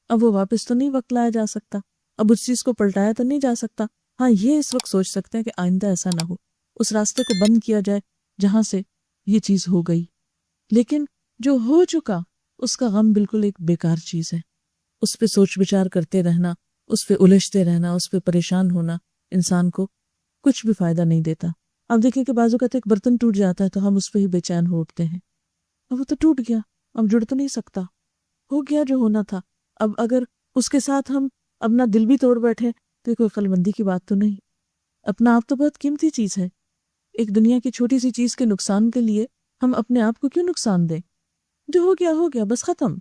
اب وہ واپس تو نہیں وقت لایا جا سکتا، اب اس چیز کو پلٹایا تو نہیں جا سکتا۔ ہاں یہ اس وقت سوچ سکتے ہیں کہ آئندہ ایسا نہ ہو، اس راستے کو بند کیا جائے جہاں سے یہ چیز ہو گئی، لیکن جو ہو چکا اس کا غم بالکل ایک بیکار چیز ہے۔ اس پہ سوچ بچار کرتے رہنا، اس پہ الجھتے رہنا، اس پہ پریشان ہونا انسان کو کچھ بھی فائدہ نہیں دیتا۔ اب دیکھیں کہ بعض اوقات ایک برتن ٹوٹ جاتا ہے تو ہم اس پہ ہی بے چین ہو اٹھتے ہیں، اب وہ تو ٹوٹ گیا، اب جڑ تو نہیں سکتا، ہو گیا جو ہونا تھا۔ اب اگر اس کے ساتھ ہم اپنا دل بھی توڑ بیٹھے تو یہ کوئی عقل مندی کی بات تو نہیں۔ اپنا آپ تو بہت قیمتی چیز ہے، ایک دنیا کی چھوٹی سی چیز کے نقصان کے لیے ہم اپنے آپ کو کیوں نقصان دیں؟ جو ہو گیا بس ختم،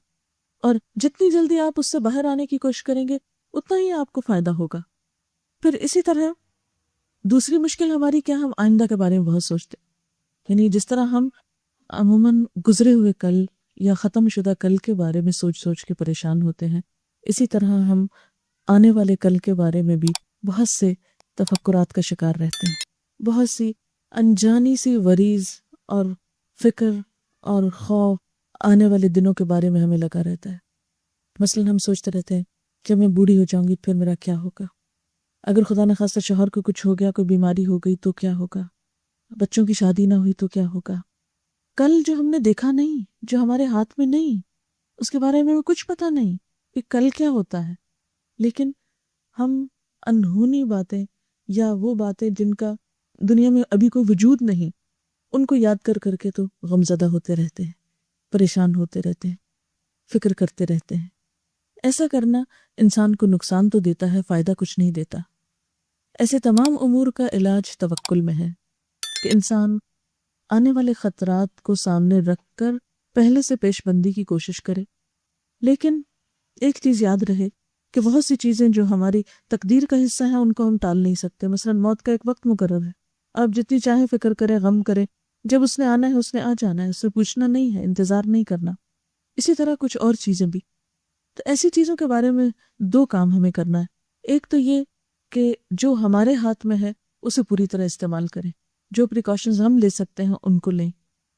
اور جتنی جلدی آپ اس سے باہر آنے کی کوشش کریں گے اتنا ہی آپ کو فائدہ ہوگا۔ پھر اسی طرح دوسری مشکل ہماری کیا، ہم آئندہ کے بارے میں بہت سوچتے ہیں، یعنی جس طرح ہم عموماً گزرے ہوئے کل یا ختم شدہ کل کے بارے میں سوچ سوچ کے پریشان ہوتے ہیں، اسی طرح ہم آنے والے کل کے بارے میں بھی بہت سے تفکرات کا شکار رہتے ہیں، بہت سی انجانی سی وریز اور فکر اور خوف آنے والے دنوں کے بارے میں ہمیں لگا رہتا ہے۔ مثلاً ہم سوچتے رہتے ہیں جب میں بوڑھی ہو جاؤں گی پھر میرا کیا ہوگا، اگر خدا نخواستہ شوہر کو کچھ ہو گیا، کوئی بیماری ہو گئی تو کیا ہوگا، بچوں کی شادی نہ ہوئی تو کیا ہوگا۔ کل جو ہم نے دیکھا نہیں، جو ہمارے ہاتھ میں نہیں، اس کے بارے میں کچھ پتہ نہیں کہ کل کیا ہوتا ہے، لیکن ہم انہونی باتیں یا وہ باتیں جن کا دنیا میں ابھی کوئی وجود نہیں، ان کو یاد کر کر کے تو غمزدہ ہوتے رہتے ہیں، پریشان ہوتے رہتے ہیں، فکر کرتے رہتے ہیں۔ ایسا کرنا انسان کو نقصان تو دیتا ہے، فائدہ کچھ نہیں دیتا۔ ایسے تمام امور کا علاج توکل میں ہے کہ انسان آنے والے خطرات کو سامنے رکھ کر پہلے سے پیش بندی کی کوشش کرے، لیکن ایک چیز یاد رہے کہ بہت سی چیزیں جو ہماری تقدیر کا حصہ ہیں ان کو ہم ٹال نہیں سکتے۔ مثلا موت کا ایک وقت مقرر ہے، آپ جتنی چاہیں فکر کریں، غم کریں، جب اس نے آنا ہے اس نے آ جانا ہے، اس سے پوچھنا نہیں ہے، انتظار نہیں کرنا۔ اسی طرح کچھ اور چیزیں بھی، تو ایسی چیزوں کے بارے میں دو کام ہمیں کرنا ہے۔ ایک تو یہ کہ جو ہمارے ہاتھ میں ہے اسے پوری طرح استعمال کریں، جو پریکاشنز ہم لے سکتے ہیں ان کو لیں،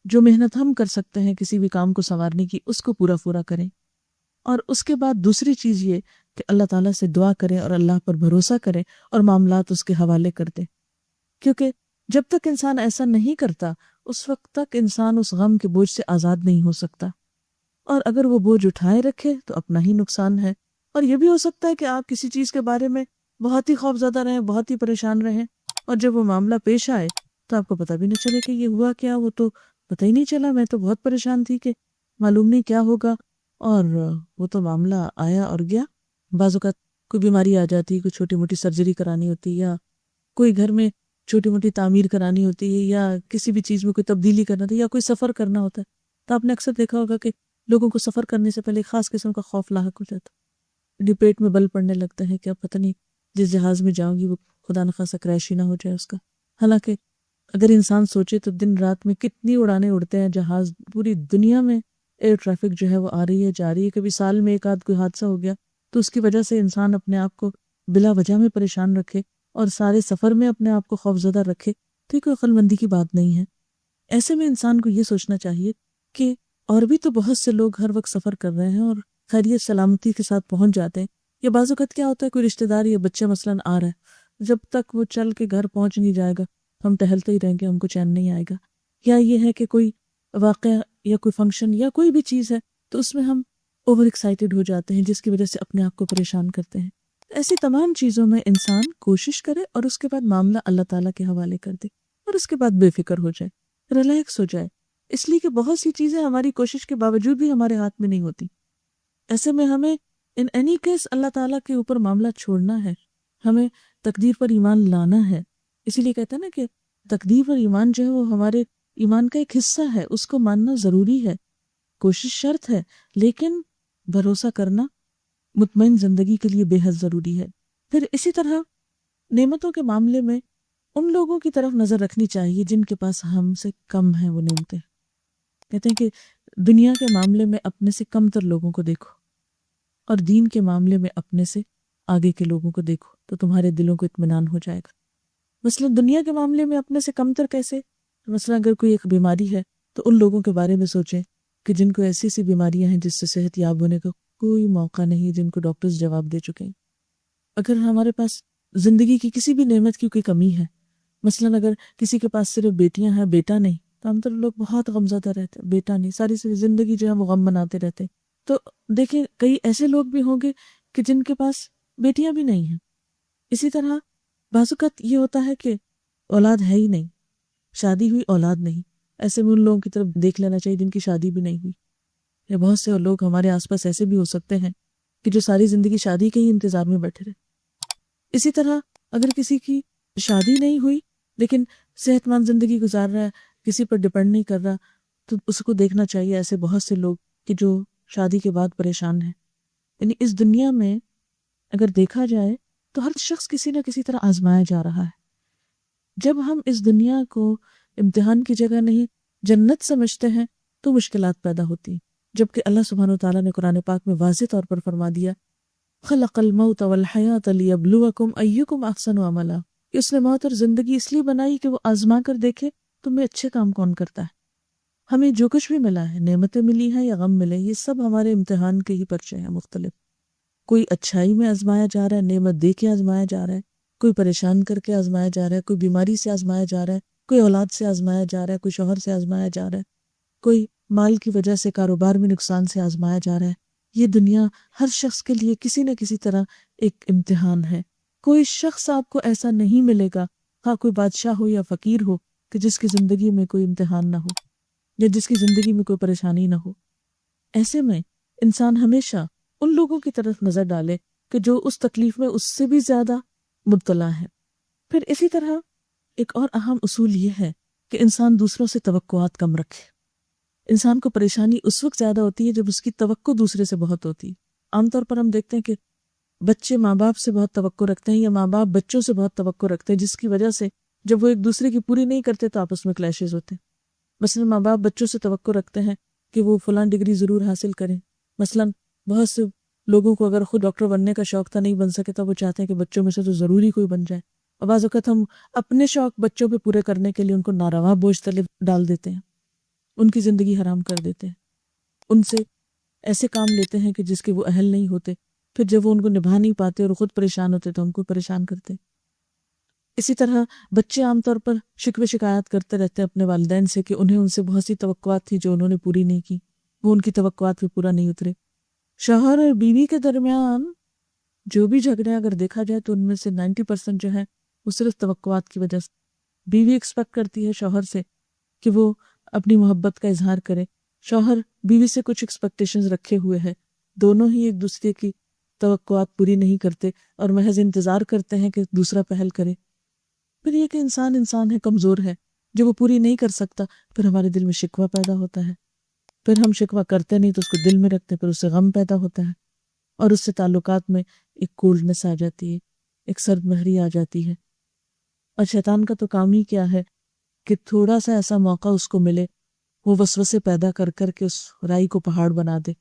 جو محنت ہم کر سکتے ہیں کسی بھی کام کو سنوارنے کی اس کو پورا کریں۔ اور اس کے بعد دوسری چیز یہ کہ اللہ تعالیٰ سے دعا کریں اور اللہ پر بھروسہ کریں اور معاملات اس کے حوالے کر دیں، کیونکہ جب تک انسان ایسا نہیں کرتا اس وقت تک انسان اس غم کے بوجھ سے آزاد نہیں ہو سکتا، اور اگر وہ بوجھ اٹھائے رکھے تو اپنا ہی نقصان ہے۔ اور یہ بھی ہو سکتا ہے کہ آپ کسی چیز کے بارے میں بہت ہی خوف زدہ رہیں، بہت ہی پریشان رہیں، اور جب وہ معاملہ پیش آئے تو آپ کو پتہ بھی نہ چلے کہ یہ ہوا کیا، وہ تو پتہ ہی نہیں چلا، میں تو بہت پریشان تھی کہ معلوم نہیں کیا ہوگا، اور وہ تو معاملہ آیا اور گیا۔ بعض اوقات کوئی بیماری آ جاتی، کوئی چھوٹی موٹی سرجری کرانی ہوتی، یا کوئی گھر میں چھوٹی موٹی تعمیر کرانی ہوتی ہے، یا کسی بھی چیز میں کوئی تبدیلی کرنا ہوتی ہے، یا کوئی سفر کرنا ہوتا ہے، تو آپ نے اکثر دیکھا ہوگا کہ لوگوں کو سفر کرنے سے پہلے ایک خاص قسم کا خوف لاحق ہو جاتا ہے، پیٹ میں بل پڑنے لگتا ہے کہ اب پتہ نہیں جس جہاز میں جاؤں گی وہ خدا نخواستہ کریش ہی نہ ہو جائے اس کا۔ حالانکہ اگر انسان سوچے تو دن رات میں کتنی اڑانے اڑتے ہیں جہاز، پوری دنیا میں ایئر ٹریفک جو ہے وہ آ رہی ہے جا رہی ہے، کبھی سال میں ایک آدھ کوئی حادثہ ہو گیا تو اس کی وجہ سے انسان اپنے آپ کو بلا وجہ میں پریشان رکھے اور سارے سفر میں اپنے آپ کو خوفزدہ رکھے تو یہ کوئی عقل مندی کی بات نہیں ہے۔ ایسے میں انسان کو یہ سوچنا چاہیے کہ اور بھی تو بہت سے لوگ ہر وقت سفر کر رہے ہیں اور خیریت سلامتی کے ساتھ پہنچ جاتے ہیں، یا بعض اوقات کیا ہوتا ہے کوئی رشتہ دار یا بچہ مثلاً آ رہا ہے، جب تک وہ چل کے گھر پہنچ نہیں جائے گا ہم ٹہلتے ہی رہیں گے، ہم کو چین نہیں آئے گا۔ یا یہ ہے کہ کوئی واقعہ یا کوئی فنکشن یا کوئی بھی چیز ہے تو اس میں ہم اوور ایکسائٹیڈ ہو جاتے ہیں جس کی وجہ سے اپنے آپ کو پریشان کرتے ہیں۔ ایسی تمام چیزوں میں انسان کوشش کرے اور اس کے بعد معاملہ اللہ تعالیٰ کے حوالے کر دے، اور اس کے بعد بے فکر ہو جائے، ریلیکس ہو جائے، اس لیے کہ بہت سی چیزیں ہماری کوشش کے باوجود بھی ہمارے ہاتھ میں نہیں ہوتی۔ ایسے میں ہمیں ان اینی کیس اللہ تعالیٰ کے اوپر معاملہ چھوڑنا ہے، ہمیں تقدیر پر ایمان لانا ہے۔ اسی لیے کہتے ہیں نا کہ تقدیر پر ایمان جو ہے وہ ہمارے ایمان کا ایک حصہ ہے، اس کو ماننا ضروری ہے، کوشش شرط ہے، لیکن بھروسہ کرنا مطمئن زندگی کے لیے بے حد ضروری ہے۔ پھر اسی طرح نعمتوں کے معاملے میں ان لوگوں کی طرف نظر رکھنی چاہیے جن کے پاس ہم سے کم ہیں وہ نعمتیں۔ کہتے ہیں کہ دنیا کے معاملے میں اپنے سے کم تر لوگوں کو دیکھو اور دین کے معاملے میں اپنے سے آگے کے لوگوں کو دیکھو تو تمہارے دلوں کو اطمینان ہو جائے گا۔ مثلا دنیا کے معاملے میں اپنے سے کم تر کیسے؟ مثلا اگر کوئی ایک بیماری ہے تو ان لوگوں کے بارے میں سوچیں کہ جن کو ایسی ایسی بیماریاں ہیں جس سے صحت یاب ہونے کا کوئی موقع نہیں، جن کو ڈاکٹرز جواب دے چکے ہیں۔ اگر ہمارے پاس زندگی کی کسی بھی نعمت کی کوئی کمی ہے، مثلا اگر کسی کے پاس صرف بیٹیاں ہیں بیٹا نہیں، تو عام طور لوگ بہت غمزدہ رہتے ہیں، بیٹا نہیں، ساری زندگی جو ہے وہ غم مناتے رہتے ہیں۔ تو دیکھیں کئی ایسے لوگ بھی ہوں گے کہ جن کے پاس بیٹیاں بھی نہیں ہیں۔ اسی طرح بعض اوقات یہ ہوتا ہے کہ اولاد ہے ہی نہیں، شادی ہوئی اولاد نہیں، ایسے میں ان لوگوں کی طرف دیکھ لینا چاہیے جن کی شادی بھی نہیں ہوئی۔ یا بہت سے لوگ ہمارے آس پاس ایسے بھی ہو سکتے ہیں کہ جو ساری زندگی شادی کے ہی انتظار میں بیٹھے رہے۔ اسی طرح اگر کسی کی شادی نہیں ہوئی لیکن صحت مند زندگی گزار رہا ہے، کسی پر ڈپینڈ نہیں کر رہا، تو اس کو دیکھنا چاہیے ایسے بہت سے لوگ کہ جو شادی کے بعد پریشان ہیں۔ یعنی اس دنیا میں اگر دیکھا جائے تو ہر شخص کسی نہ کسی طرح آزمایا جا رہا ہے۔ جب ہم اس دنیا کو امتحان کی جگہ نہیں جنت سمجھتے ہیں تو مشکلات پیدا ہوتی ہیں، جبکہ اللہ سبحانہ وتعالیٰ نے قرآن پاک میں واضح طور پر فرما دیا خلق الموت والحیات لیبلوکم ایکم احسن عملا، کہ اس نے موت اور زندگی اس لیے بنائی کہ وہ آزما کر دیکھے تمہیں اچھے کام کون کرتا ہے۔ ہمیں جو کچھ بھی ملا ہے، نعمتیں ملی ہیں یا غم ملے، یہ سب ہمارے امتحان کے ہی پرچے ہیں مختلف۔ کوئی اچھائی میں آزمایا جا رہا ہے، نعمت دے کے آزمایا جا رہا ہے، کوئی پریشان کر کے آزمایا جا رہا ہے، کوئی بیماری سے آزمایا جا رہا ہے، کوئی اولاد سے آزمایا جا رہا ہے، کوئی شوہر سے آزمایا جا رہا ہے، کوئی مال کی وجہ سے کاروبار میں نقصان سے آزمایا جا رہا ہے۔ یہ دنیا ہر شخص کے لیے کسی نہ کسی طرح ایک امتحان ہے۔ کوئی شخص آپ کو ایسا نہیں ملے گا، ہاں کوئی بادشاہ ہو یا فقیر ہو، کہ جس کی زندگی میں کوئی امتحان نہ ہو یا جس کی زندگی میں کوئی پریشانی نہ ہو۔ ایسے میں انسان ہمیشہ ان لوگوں کی طرف نظر ڈالے کہ جو اس تکلیف میں اس سے بھی زیادہ مبتلا ہے۔ پھر اسی طرح ایک اور اہم اصول یہ ہے کہ انسان دوسروں سے توقعات کم رکھے۔ انسان کو پریشانی اس وقت زیادہ ہوتی ہے جب اس کی توقع دوسرے سے بہت ہوتی ہے۔ عام طور پر ہم دیکھتے ہیں کہ بچے ماں باپ سے بہت توقع رکھتے ہیں یا ماں باپ بچوں سے بہت توقع رکھتے ہیں، جس کی وجہ سے جب وہ ایک دوسرے کی پوری نہیں کرتے تو آپس میں کلیشز ہوتے ہیں۔ مثلا ماں باپ بچوں سے توقع رکھتے ہیں کہ وہ فلاں ڈگری ضرور حاصل کریں۔ مثلا بہت سے لوگوں کو اگر خود ڈاکٹر بننے کا شوق تھا، نہیں بن سکے، تو وہ چاہتے ہیں کہ بچوں میں سے تو ضروری کوئی بن جائے۔ اور بعض اوقات ہم اپنے شوق بچوں پہ پورے کرنے کے لیے ان کو ناروا بوجھ تلے ڈال دیتے ہیں، ان کی زندگی حرام کر دیتے ہیں، ان سے ایسے کام لیتے ہیں کہ جس کے وہ اہل نہیں ہوتے، پھر جب وہ ان کو نبھا نہیں پاتے اور خود پریشان ہوتے تو ہم کو پریشان کرتے۔ اسی طرح بچے عام طور پر شکوے شکایات کرتے رہتے ہیں اپنے والدین سے کہ انہیں ان سے بہت سی توقعات تھی جو انہوں نے پوری نہیں کی، وہ ان کی توقعات پہ پورا نہیں اترے۔ شوہر اور بیوی کے درمیان جو بھی جھگڑے اگر دیکھا جائے تو ان میں سے 90% جو ہے وہ صرف توقعات کی وجہ سے۔ بیوی ایکسپیکٹ کرتی ہے شوہر سے کہ وہ اپنی محبت کا اظہار کرے، شوہر بیوی سے کچھ ایکسپیکٹیشنز رکھے ہوئے ہیں، دونوں ہی ایک دوسرے کی توقعات پوری نہیں کرتے اور محض انتظار کرتے ہیں کہ دوسرا پہل کرے۔ پھر یہ کہ انسان ہے، کمزور ہے، جو وہ پوری نہیں کر سکتا، پھر ہمارے دل میں شکوہ پیدا ہوتا ہے، پھر ہم شکوہ کرتے نہیں تو اس کو دل میں رکھتے، پھر اس سے غم پیدا ہوتا ہے اور اس سے تعلقات میں ایک کولڈنس آ جاتی ہے، ایک سرد مہری آ جاتی ہے۔ اور شیطان کا تو کام ہی کیا ہے کہ تھوڑا سا ایسا موقع اس کو ملے، وہ وسوسے پیدا کر کر کے اس رائی کو پہاڑ بنا دے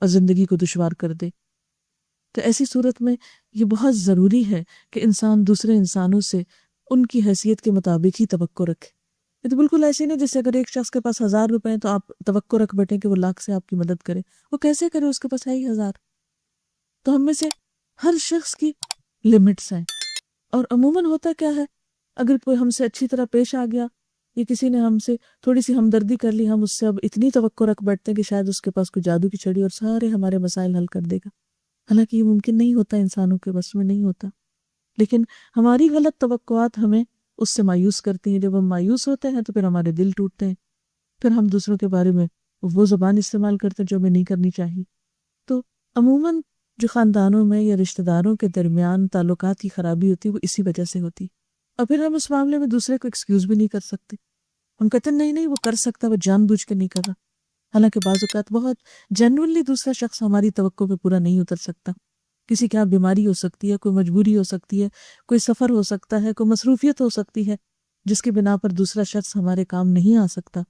اور زندگی کو دشوار کر دے۔ تو ایسی صورت میں یہ بہت ضروری ہے کہ انسان دوسرے انسانوں سے ان کی حیثیت کے مطابق ہی توقع رکھے۔ یہ تو بالکل ایسے نہیں جیسے اگر ایک شخص کے پاس 1000 روپے ہیں تو آپ توقع رکھ بیٹھیں کہ وہ لاکھ سے آپ کی مدد کرے، وہ کیسے کرے؟ اس کے پاس ہے ہی 1000۔ تو ہم میں سے ہر شخص کی لمٹس ہیں، اور عموماً ہوتا کیا ہے، اگر کوئی ہم سے اچھی طرح پیش آ گیا یا کسی نے ہم سے تھوڑی سی ہمدردی کر لی، ہم اس سے اب اتنی توقع رکھ بیٹھتے ہیں کہ شاید اس کے پاس کوئی جادو کی چھڑی اور سارے ہمارے مسائل حل کر دے گا۔ حالانکہ یہ ممکن نہیں ہوتا، انسانوں کے بس میں نہیں ہوتا۔ لیکن ہماری غلط توقعات ہمیں اس سے مایوس کرتی ہیں۔ جب ہم مایوس ہوتے ہیں تو پھر ہمارے دل ٹوٹتے ہیں، پھر ہم دوسروں کے بارے میں وہ زبان استعمال کرتے ہیں جو ہمیں نہیں کرنی چاہیے۔ تو عموماً جو خاندانوں میں یا رشتہ داروں کے درمیان تعلقات کی خرابی ہوتی ہے وہ اسی وجہ سے ہوتی، اور پھر ہم اس معاملے میں دوسرے کو ایکسکیوز بھی نہیں کر سکتے۔ ہم کہتے ہیں نہیں وہ کر سکتا، وہ جان بوجھ کے نہیں کر رہا، حالانکہ بعض اوقات بہت جینوئنلی دوسرا شخص ہماری توقع پہ پورا نہیں اتر سکتا۔ کسی کے یہاں بیماری ہو سکتی ہے، کوئی مجبوری ہو سکتی ہے، کوئی سفر ہو سکتا ہے، کوئی مصروفیت ہو سکتی ہے جس کی بنا پر دوسرا شخص ہمارے کام نہیں آ سکتا۔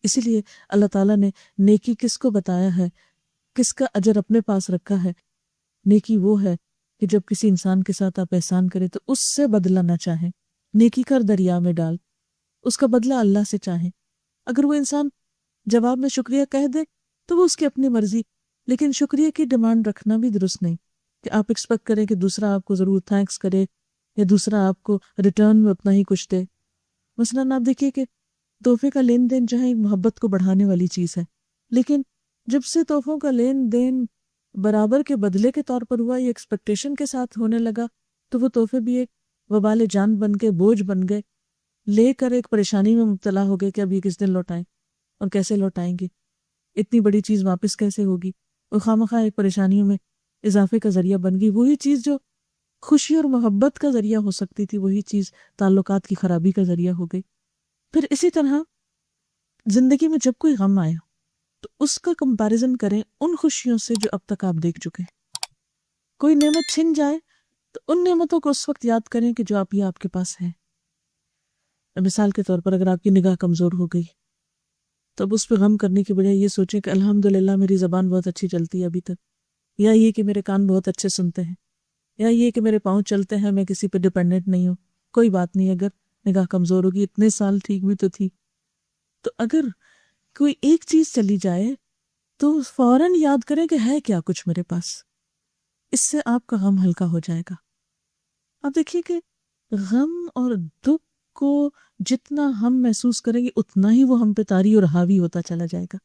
اسی لیے اللہ تعالیٰ نے نیکی کس کو بتایا ہے، کس کا اجر اپنے پاس رکھا ہے۔ نیکی وہ ہے کہ جب کسی انسان کے ساتھ آپ احسان کریں تو اس سے بدلہ نہ چاہیں، نیکی کر دریا میں ڈال، اس کا بدلہ اللہ سے چاہیں. اگر وہ انسان جواب میں شکریہ کہہ دے تو وہ اس کی اپنی مرضی، لیکن شکریہ کی ڈیمانڈ رکھنا بھی درست نہیں کہ آپ ایکسپیکٹ کریں کہ دوسرا آپ کو ضرور تھینکس کرے یا دوسرا آپ کو ریٹرن میں اتنا ہی کچھ دے. مثلاً آپ دیکھیے کہ تحفے کا لین دین جو ہے ایک محبت کو بڑھانے والی چیز ہے، لیکن جب سے تحفوں کا لین دین برابر کے بدلے کے طور پر ہوا، یہ ایکسپیکٹیشن کے ساتھ ہونے لگا، تو وہ تحفے بھی ایک وبال جان بن کے بوجھ بن گئے، لے کر ایک پریشانی میں مبتلا ہو گئے کہ اب یہ کس دن لوٹائیں اور کیسے لوٹائیں گے، اتنی بڑی چیز واپس کیسے ہوگی. وہ خواہ ایک پریشانیوں میں اضافے کا ذریعہ بن گئی. وہی چیز جو خوشی اور محبت کا ذریعہ ہو سکتی تھی، وہی چیز تعلقات کی خرابی کا ذریعہ ہو گئی. پھر اسی طرح زندگی میں جب کوئی غم آیا تو اس کا کمپیریزن کریں ان خوشیوں سے جو اب تک آپ دیکھ چکے. کوئی نعمت چھن جائے تو ان نعمتوں کو اس وقت یاد کریں کہ جو آپ کے پاس ہے. مثال کے طور پر اگر آپ کی نگاہ کمزور ہو گئی تو اب اس پہ غم کرنے کی بجائے یہ سوچیں کہ الحمدللہ میری زبان بہت اچھی چلتی ہے ابھی تک، یا یہ کہ میرے کان بہت اچھے سنتے ہیں، یا یہ کہ میرے پاؤں چلتے ہیں، میں کسی پہ ڈیپینڈنٹ نہیں ہوں. کوئی بات نہیں، اگر نگاہ کمزور ہوگی، اتنے سال ٹھیک بھی تو تھی. تو اگر کوئی ایک چیز چلی جائے تو فوراً یاد کریں کہ ہے کیا کچھ میرے پاس. اس سے آپ کا غم ہلکا ہو جائے گا. آپ دیکھیے کہ غم اور دکھ کو جتنا ہم محسوس کریں گے اتنا ہی وہ ہم پہ طاری اور حاوی ہوتا چلا جائے گا.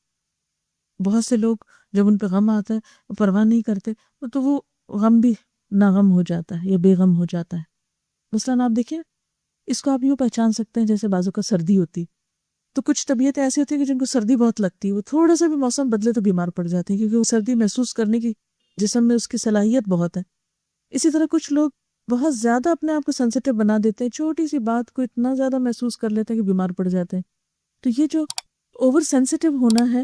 بہت سے لوگ جب ان پہ غم آتا ہے وہ پرواہ نہیں کرتے تو وہ غم بھی ناغم ہو جاتا ہے یا بے غم ہو جاتا ہے. مثلاً آپ دیکھیں، اس کو آپ یوں پہچان سکتے ہیں جیسے بازو کا سردی ہوتی تو کچھ طبیعتیں ایسی ہوتی ہیں کہ جن کو سردی بہت لگتی ہے، وہ تھوڑا سا بھی موسم بدلے تو بیمار پڑ جاتے ہیں کیونکہ وہ سردی محسوس کرنے کی جسم میں اس کی صلاحیت بہت ہے. اسی طرح کچھ لوگ بہت زیادہ اپنے آپ کو سینسیٹیو بنا دیتے ہیں، چھوٹی سی بات کو اتنا زیادہ محسوس کر لیتے ہیں کہ بیمار پڑ جاتے ہیں. تو یہ جو اوور سینسیٹیو ہونا ہے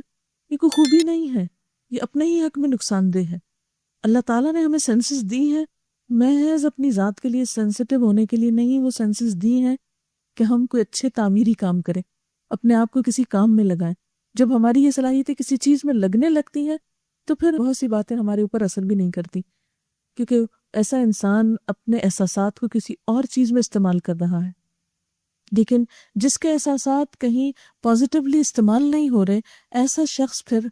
یہ کوئی خوبی نہیں ہے، یہ اپنے ہی حق میں نقصان دہ ہے. اللہ تعالیٰ نے ہمیں سینسز دی ہیں محض اپنی ذات کے لیے سینسیٹیو ہونے کے لیے نہیں. وہ سینسز دی ہیں کہ ہم کوئی اچھے تعمیری کام کریں، اپنے آپ کو کسی کام میں لگائیں. جب ہماری یہ صلاحیتیں کسی چیز میں لگنے لگتی ہیں تو پھر بہت سی باتیں ہمارے اوپر اثر بھی نہیں کرتی، کیونکہ ایسا انسان اپنے احساسات کو کسی اور چیز میں استعمال کر رہا ہے. لیکن جس کے احساسات کہیں پازیٹیولی استعمال نہیں ہو رہے، ایسا شخص پھر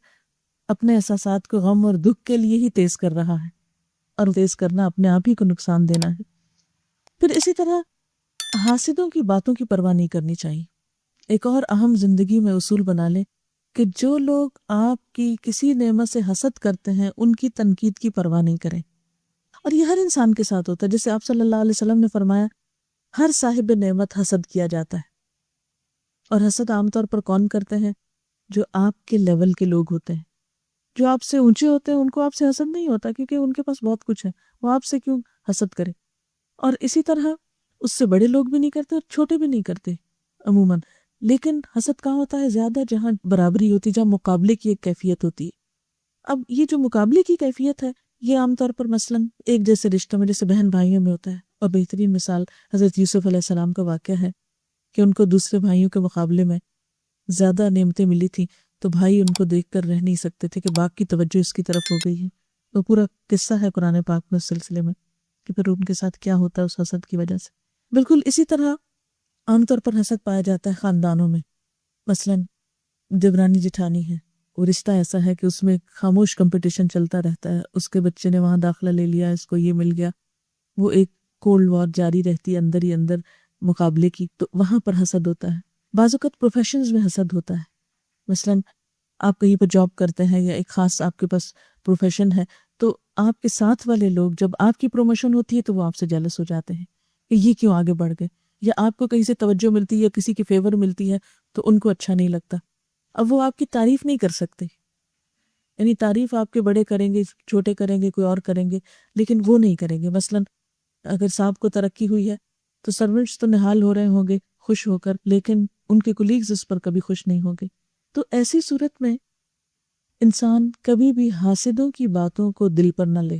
اپنے احساسات کو غم اور دکھ کے لیے ہی تیز کر رہا ہے، اور تیز کرنا اپنے آپ ہی کو نقصان دینا ہے. پھر اسی طرح حاسدوں کی باتوں کی پرواہ نہیں کرنی چاہیے. ایک اور اہم زندگی میں اصول بنا لیں کہ جو لوگ آپ کی کسی نعمت سے حسد کرتے ہیں ان کی تنقید کی پرواہ نہیں کریں. اور یہ ہر انسان کے ساتھ ہوتا ہے، جیسے آپ صلی اللہ علیہ وسلم نے فرمایا ہر صاحب نعمت حسد کیا جاتا ہے. اور حسد عام طور پر کون کرتے ہیں؟ جو آپ کے لیول کے لوگ ہوتے ہیں، جو آپ سے اونچے ہوتے ہیں. ان کو آپ سے حسد نہیں ہوتا کیونکہ ان کے پاس بہت کچھ ہے، وہ آپ سے کیوں حسد کرے. اور اسی طرح اس سے بڑے لوگ بھی نہیں کرتے اور چھوٹے بھی نہیں کرتے عموماً. لیکن حسد کہاں ہوتا ہے؟ زیادہ جہاں برابری ہوتی، جہاں مقابلے کی ایک کیفیت ہوتی ہے. اب یہ جو مقابلے کی کیفیت ہے یہ عام طور پر مثلاً ایک جیسے رشتوں میں جیسے بہن بھائیوں میں ہوتا ہے. اور بہترین مثال حضرت یوسف علیہ السلام کا واقعہ ہے کہ ان کو دوسرے بھائیوں کے مقابلے میں زیادہ نعمتیں ملی تھیں تو بھائی ان کو دیکھ کر رہ نہیں سکتے تھے کہ باپ کی توجہ اس کی طرف ہو گئی ہے. تو پورا قصہ ہے قرآن پاک میں اس سلسلے میں کہ پھر ان کے ساتھ کیا ہوتا ہے اس حسد کی وجہ سے. بالکل اسی طرح عام طور پر حسد پایا جاتا ہے خاندانوں میں. مثلاً دیورانی جٹھانی ہے، وہ رشتہ ایسا ہے کہ اس میں خاموش کمپٹیشن چلتا رہتا ہے. اس کے بچے نے وہاں داخلہ لے لیا، اس کو یہ مل گیا. وہ ایک کولڈ وار جاری رہتی ہے اندر ہی اندر مقابلے کی. تو وہاں پر حسد ہوتا ہے. بعض اوقات پروفیشنز میں حسد ہوتا ہے. مثلاً آپ کہیں پر جاب کرتے ہیں یا ایک خاص آپ کے پاس پروفیشن ہے تو آپ کے ساتھ والے لوگ جب آپ کی پروموشن ہوتی ہے تو وہ آپ سے جیلس ہو جاتے ہیں کہ یہ کیوں آگے بڑھ گئے. یا آپ کو کہیں سے توجہ ملتی ہے یا کسی کی فیور ملتی ہے تو ان کو اچھا نہیں لگتا. اب وہ آپ کی تعریف نہیں کر سکتے، یعنی تعریف آپ کے بڑے کریں گے، چھوٹے کریں گے، کوئی اور کریں گے، لیکن وہ نہیں کریں گے. مثلاً اگر صاحب کو ترقی ہوئی ہے تو سروینٹس تو نہال ہو رہے ہوں گے خوش ہو کر، لیکن ان کے کولیگز اس پر کبھی خوش نہیں ہوں گے. تو ایسی صورت میں انسان کبھی بھی حاسدوں کی باتوں کو دل پر نہ لے.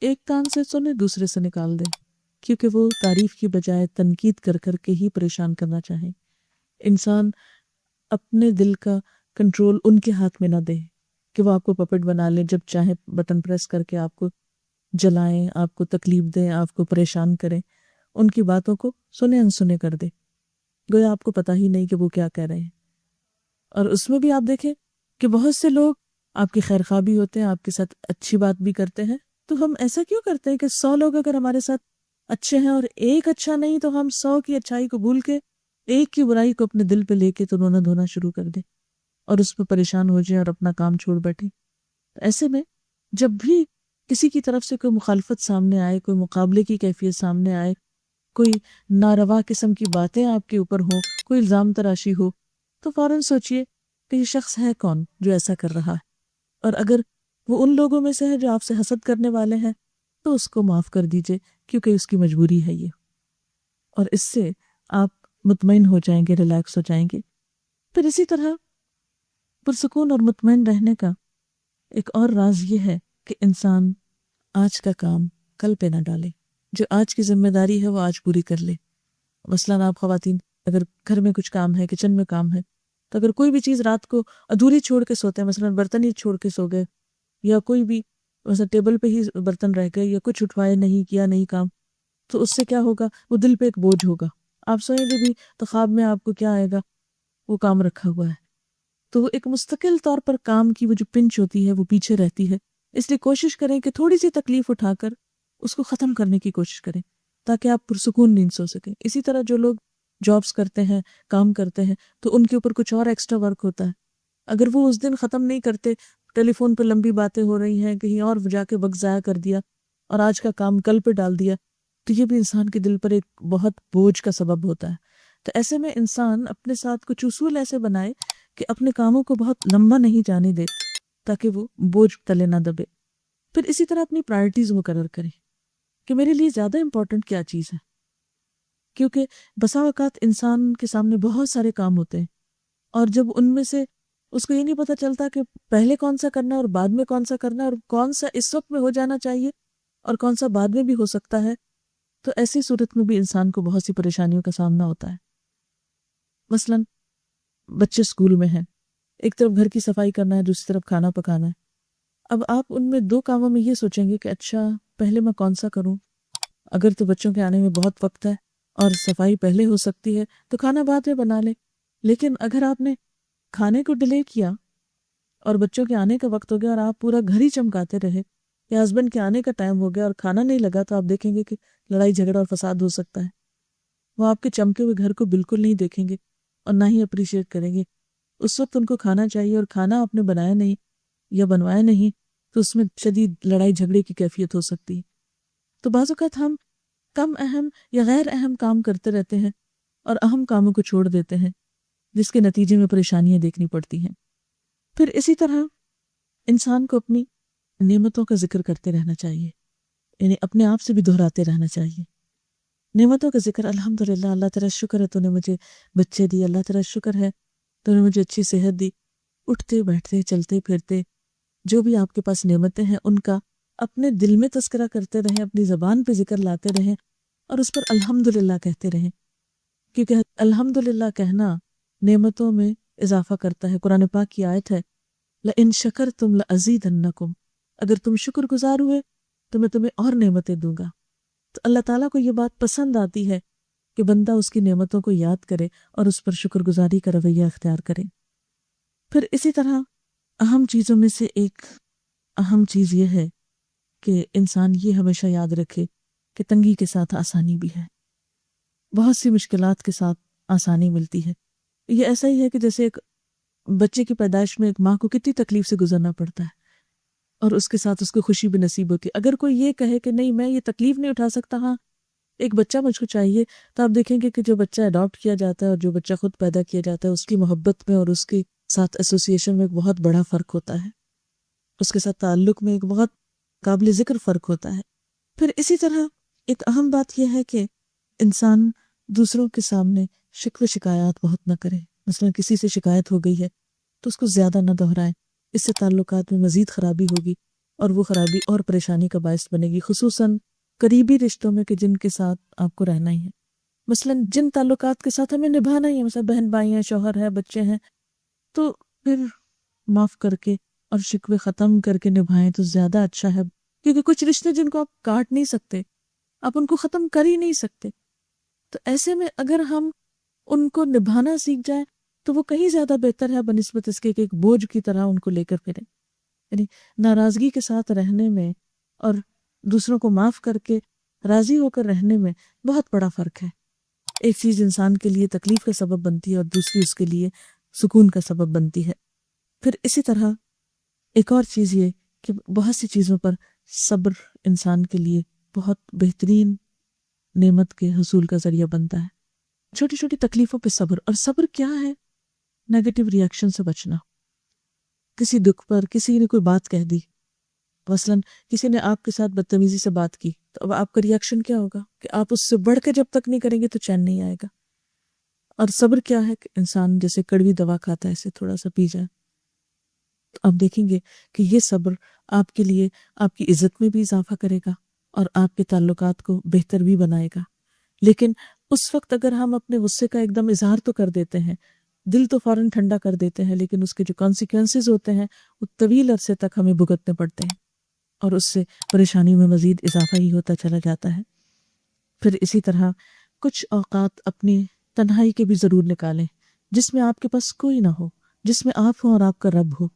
ایک کان سے سنے دوسرے سے نکال دے، کیونکہ وہ تعریف کی بجائے تنقید کر کر کے ہی پریشان کرنا چاہیں. انسان اپنے دل کا کنٹرول ان کے ہاتھ میں نہ دے کہ وہ آپ کو پپٹ بنا لیں، جب چاہے بٹن پریس کر کے آپ کو جلائیں، آپ کو تکلیف دیں، آپ کو پریشان کریں. ان کی باتوں کو سنے انسنے کر دے. گویا آپ کو پتہ ہی نہیں کہ وہ کیا کہہ رہے ہیں. اور اس میں بھی آپ دیکھیں کہ بہت سے لوگ آپ کی خیر خواہ بھی ہوتے ہیں، آپ کے ساتھ اچھی بات بھی کرتے ہیں. تو ہم ایسا کیوں کرتے ہیں کہ 100 لوگ اگر ہمارے ساتھ اچھے ہیں اور ایک اچھا نہیں تو ہم 100 کی اچھائی کو بھول کے ایک کی برائی کو اپنے دل پہ لے کے تو رونا دھونا شروع کر دیں اور اس پہ پریشان ہو جائیں اور اپنا کام چھوڑ بیٹھیں. ایسے میں جب بھی کسی کی طرف سے کوئی مخالفت سامنے آئے، کوئی مقابلے کی کیفیت سامنے آئے، کوئی ناروا قسم کی باتیں آپ کے اوپر ہوں، کوئی الزام تراشی ہو، تو فوراً سوچئے کہ یہ شخص ہے کون جو ایسا کر رہا ہے. اور اگر وہ ان لوگوں میں سے ہے جو آپ سے حسد کرنے والے ہیں تو اس کو معاف کر دیجئے، کیونکہ اس کی مجبوری ہے یہ. اور اس سے آپ مطمئن ہو جائیں گے، ریلیکس ہو جائیں گے. پھر اسی طرح پرسکون اور مطمئن رہنے کا ایک اور راز یہ ہے کہ انسان آج کا کام کل پہ نہ ڈالے. جو آج کی ذمہ داری ہے وہ آج پوری کر لے. مثلاً آپ خواتین اگر گھر میں کچھ کام ہے، کچن میں کام ہے، تو اگر کوئی بھی چیز رات کو ادھوری چھوڑ کے سوتے ہیں، مثلاً برتن ہی چھوڑ کے سو گئے، یا کوئی بھی مثلا ٹیبل پہ ہی برتن رہ گئے، یا کچھ اٹھوائے نہیں، کیا نہیں کام، تو اس سے کیا ہوگا؟ وہ دل پہ ایک بوجھ ہوگا. آپ سوئیں گے بھی تو خواب میں آپ کو کیا آئے گا؟ وہ کام رکھا ہوا ہے. تو وہ ایک مستقل طور پر کام کی وہ جو پنچ ہوتی ہے وہ پیچھے رہتی ہے. اس لیے کوشش کریں کہ تھوڑی سی تکلیف اٹھا کر اس کو ختم کرنے کی کوشش کریں تاکہ آپ پرسکون نیند سو سکیں. اسی طرح جو لوگ جابس کرتے ہیں، کام کرتے ہیں، تو ان کے اوپر کچھ اور ایکسٹرا ورک ہوتا ہے. اگر وہ اس دن ختم نہیں کرتے، ٹیلی فون پہ لمبی باتیں ہو رہی ہیں، کہیں اور جا کے وقت ضائع کر دیا اور آج کا کام کل پہ ڈال دیا، تو یہ بھی انسان کے دل پر ایک بہت بوجھ کا سبب ہوتا ہے. تو ایسے میں انسان اپنے ساتھ کچھ اصول ایسے بنائے کہ اپنے کاموں کو بہت لمبا نہیں جانے دے تاکہ وہ بوجھ تلے نہ دبے. پھر اسی طرح اپنی پرائرٹیز مقرر کریں کہ میرے لیے زیادہ امپورٹنٹ کیا چیز ہے، کیونکہ بسا اوقات انسان کے سامنے بہت سارے کام ہوتے ہیں اور جب ان میں سے اس کو یہ نہیں پتہ چلتا کہ پہلے کون سا کرنا ہے اور بعد میں کون سا کرنا ہے اور کون سا اس وقت میں ہو جانا چاہیے اور کون سا بعد میں بھی ہو سکتا ہے، تو ایسی صورت میں بھی انسان کو بہت سی پریشانیوں کا سامنا ہوتا ہے. مثلاً بچے اسکول میں ہیں، ایک طرف گھر کی صفائی کرنا ہے، دوسری طرف کھانا پکانا ہے. اب آپ ان میں دو کاموں میں یہ سوچیں گے کہ اچھا پہلے میں کون سا کروں. اگر تو بچوں کے آنے میں بہت وقت ہے اور صفائی پہلے ہو سکتی ہے تو کھانا بعد میں بنا لے. لیکن اگر آپ نے کھانے کو ڈیلے کیا اور بچوں کے آنے کا وقت ہو گیا اور آپ پورا گھر ہی چمکاتے رہے، یا ہسبینڈ کے آنے کا ٹائم ہو گیا اور کھانا نہیں لگا، تو آپ دیکھیں گے کہ لڑائی جھگڑا اور فساد ہو سکتا ہے. وہ آپ کے چمکے ہوئے گھر کو بالکل نہیں دیکھیں گے اور نہ ہی اپریشیٹ کریں گے. اس وقت ان کو کھانا چاہیے اور کھانا آپ نے بنایا نہیں یا بنوایا نہیں تو اس میں شدید لڑائی جھگڑے کی کیفیت ہو سکتی ہے. تو بعض اوقات ہم کم اہم یا غیر اہم کام کرتے رہتے ہیں اور اہم کاموں کو چھوڑ دیتے ہیں، جس کے نتیجے میں پریشانیاں دیکھنی پڑتی ہیں. پھر اسی طرح انسان کو اپنی نعمتوں کا ذکر کرتے رہنا چاہیے، یعنی اپنے آپ سے بھی دہراتے رہنا چاہیے. نعمتوں کا ذکر، الحمدللہ، اللہ تیرا شکر ہے تو نے مجھے بچے دی، اللہ تیرا شکر ہے تو نے مجھے اچھی صحت دی. اٹھتے بیٹھتے چلتے پھرتے جو بھی آپ کے پاس نعمتیں ہیں ان کا اپنے دل میں تذکرہ کرتے رہیں، اپنی زبان پہ ذکر لاتے رہیں اور اس پر الحمدللہ کہتے رہیں، کیونکہ الحمدللہ کہنا نعمتوں میں اضافہ کرتا ہے. قرآن پاک کی آیت ہے لَإِن شَكَرْتُمْ لَأَزِيدَنَّكُمْ، اگر تم شکر گزار ہوئے تو میں تمہیں اور نعمتیں دوں گا. تو اللہ تعالیٰ کو یہ بات پسند آتی ہے کہ بندہ اس کی نعمتوں کو یاد کرے اور اس پر شکر گزاری کا رویہ اختیار کرے. پھر اسی طرح اہم چیزوں میں سے ایک اہم چیز یہ ہے کہ انسان یہ ہمیشہ یاد رکھے کہ تنگی کے ساتھ آسانی بھی ہے. بہت سی مشکلات کے ساتھ آسانی ملتی ہے. یہ ایسا ہی ہے کہ جیسے ایک بچے کی پیدائش میں ایک ماں کو کتنی تکلیف سے گزرنا پڑتا ہے اور اس کے ساتھ اس کو خوشی بھی نصیب ہوتی ہے. اگر کوئی یہ کہے کہ نہیں میں یہ تکلیف نہیں اٹھا سکتا، ہاں ایک بچہ مجھ کو چاہیے، تو آپ دیکھیں گے کہ جو بچہ اڈاپٹ کیا جاتا ہے اور جو بچہ خود پیدا کیا جاتا ہے، اس کی محبت میں اور اس کے ساتھ ایسوسیشن میں ایک بہت بڑا فرق ہوتا ہے، اس کے ساتھ تعلق میں ایک بہت قابل ذکر فرق ہوتا ہے. پھر اسی طرح ایک اہم بات یہ ہے کہ انسان دوسروں کے سامنے شکوے شکایات بہت نہ کرے. مثلا کسی سے شکایت ہو گئی ہے تو اس کو زیادہ نہ دہرائیں، اس سے تعلقات میں مزید خرابی ہوگی اور وہ خرابی اور پریشانی کا باعث بنے گی، خصوصاً قریبی رشتوں میں کہ جن کے ساتھ آپ کو رہنا ہی ہے. مثلا جن تعلقات کے ساتھ ہمیں نبھانا ہی ہے، مثلا بہن بھائی ہیں، شوہر ہے، بچے ہیں، تو پھر معاف کر کے اور شکوے ختم کر کے نبھائیں تو زیادہ اچھا ہے. کیونکہ کچھ رشتے جن کو آپ کاٹ نہیں سکتے، آپ ان کو ختم کر ہی نہیں سکتے، تو ایسے میں اگر ہم ان کو نبھانا سیکھ جائیں تو وہ کہیں زیادہ بہتر ہے بنسبت اس کے کہ ایک بوجھ کی طرح ان کو لے کر پھریں. یعنی ناراضگی کے ساتھ رہنے میں اور دوسروں کو معاف کر کے راضی ہو کر رہنے میں بہت بڑا فرق ہے. ایک چیز انسان کے لیے تکلیف کا سبب بنتی ہے اور دوسری اس کے لیے سکون کا سبب بنتی ہے. پھر اسی طرح ایک اور چیز یہ کہ بہت سی چیزوں پر صبر انسان کے لیے بہت بہترین نعمت کے حصول کا ذریعہ بنتا ہے. چھوٹی چھوٹی تکلیفوں پہ صبر. اور صبر کیا ہے؟ نیگیٹو ری ایکشن سے بچنا. کسی دکھ پر کسی نے کوئی بات کہہ دی، مثلاً کسی نے آپ کے ساتھ بدتمیزی سے بات کی، تو اب آپ کا ری ایکشن کیا ہوگا کہ آپ اس سے بڑھ کے جب تک نہیں کریں گے تو چین نہیں آئے گا. اور صبر کیا ہے کہ انسان جیسے کڑوی دوا کھاتا ہے اسے تھوڑا سا پی جائے. تو آپ دیکھیں گے کہ یہ صبر آپ کے لیے آپ کی عزت میں بھی اضافہ کرے گا اور آپ کے تعلقات کو بہتر بھی بنائے گا. لیکن اس وقت اگر ہم اپنے غصے کا ایک دم اظہار تو کر دیتے ہیں، دل تو فوراً ٹھنڈا کر دیتے ہیں، لیکن اس کے جو کانسیکوینسز ہوتے ہیں وہ طویل عرصے تک ہمیں بھگتنے پڑتے ہیں اور اس سے پریشانی میں مزید اضافہ ہی ہوتا چلا جاتا ہے. پھر اسی طرح کچھ اوقات اپنی تنہائی کے بھی ضرور نکالیں جس میں آپ کے پاس کوئی نہ ہو، جس میں آپ ہوں اور آپ کا رب ہو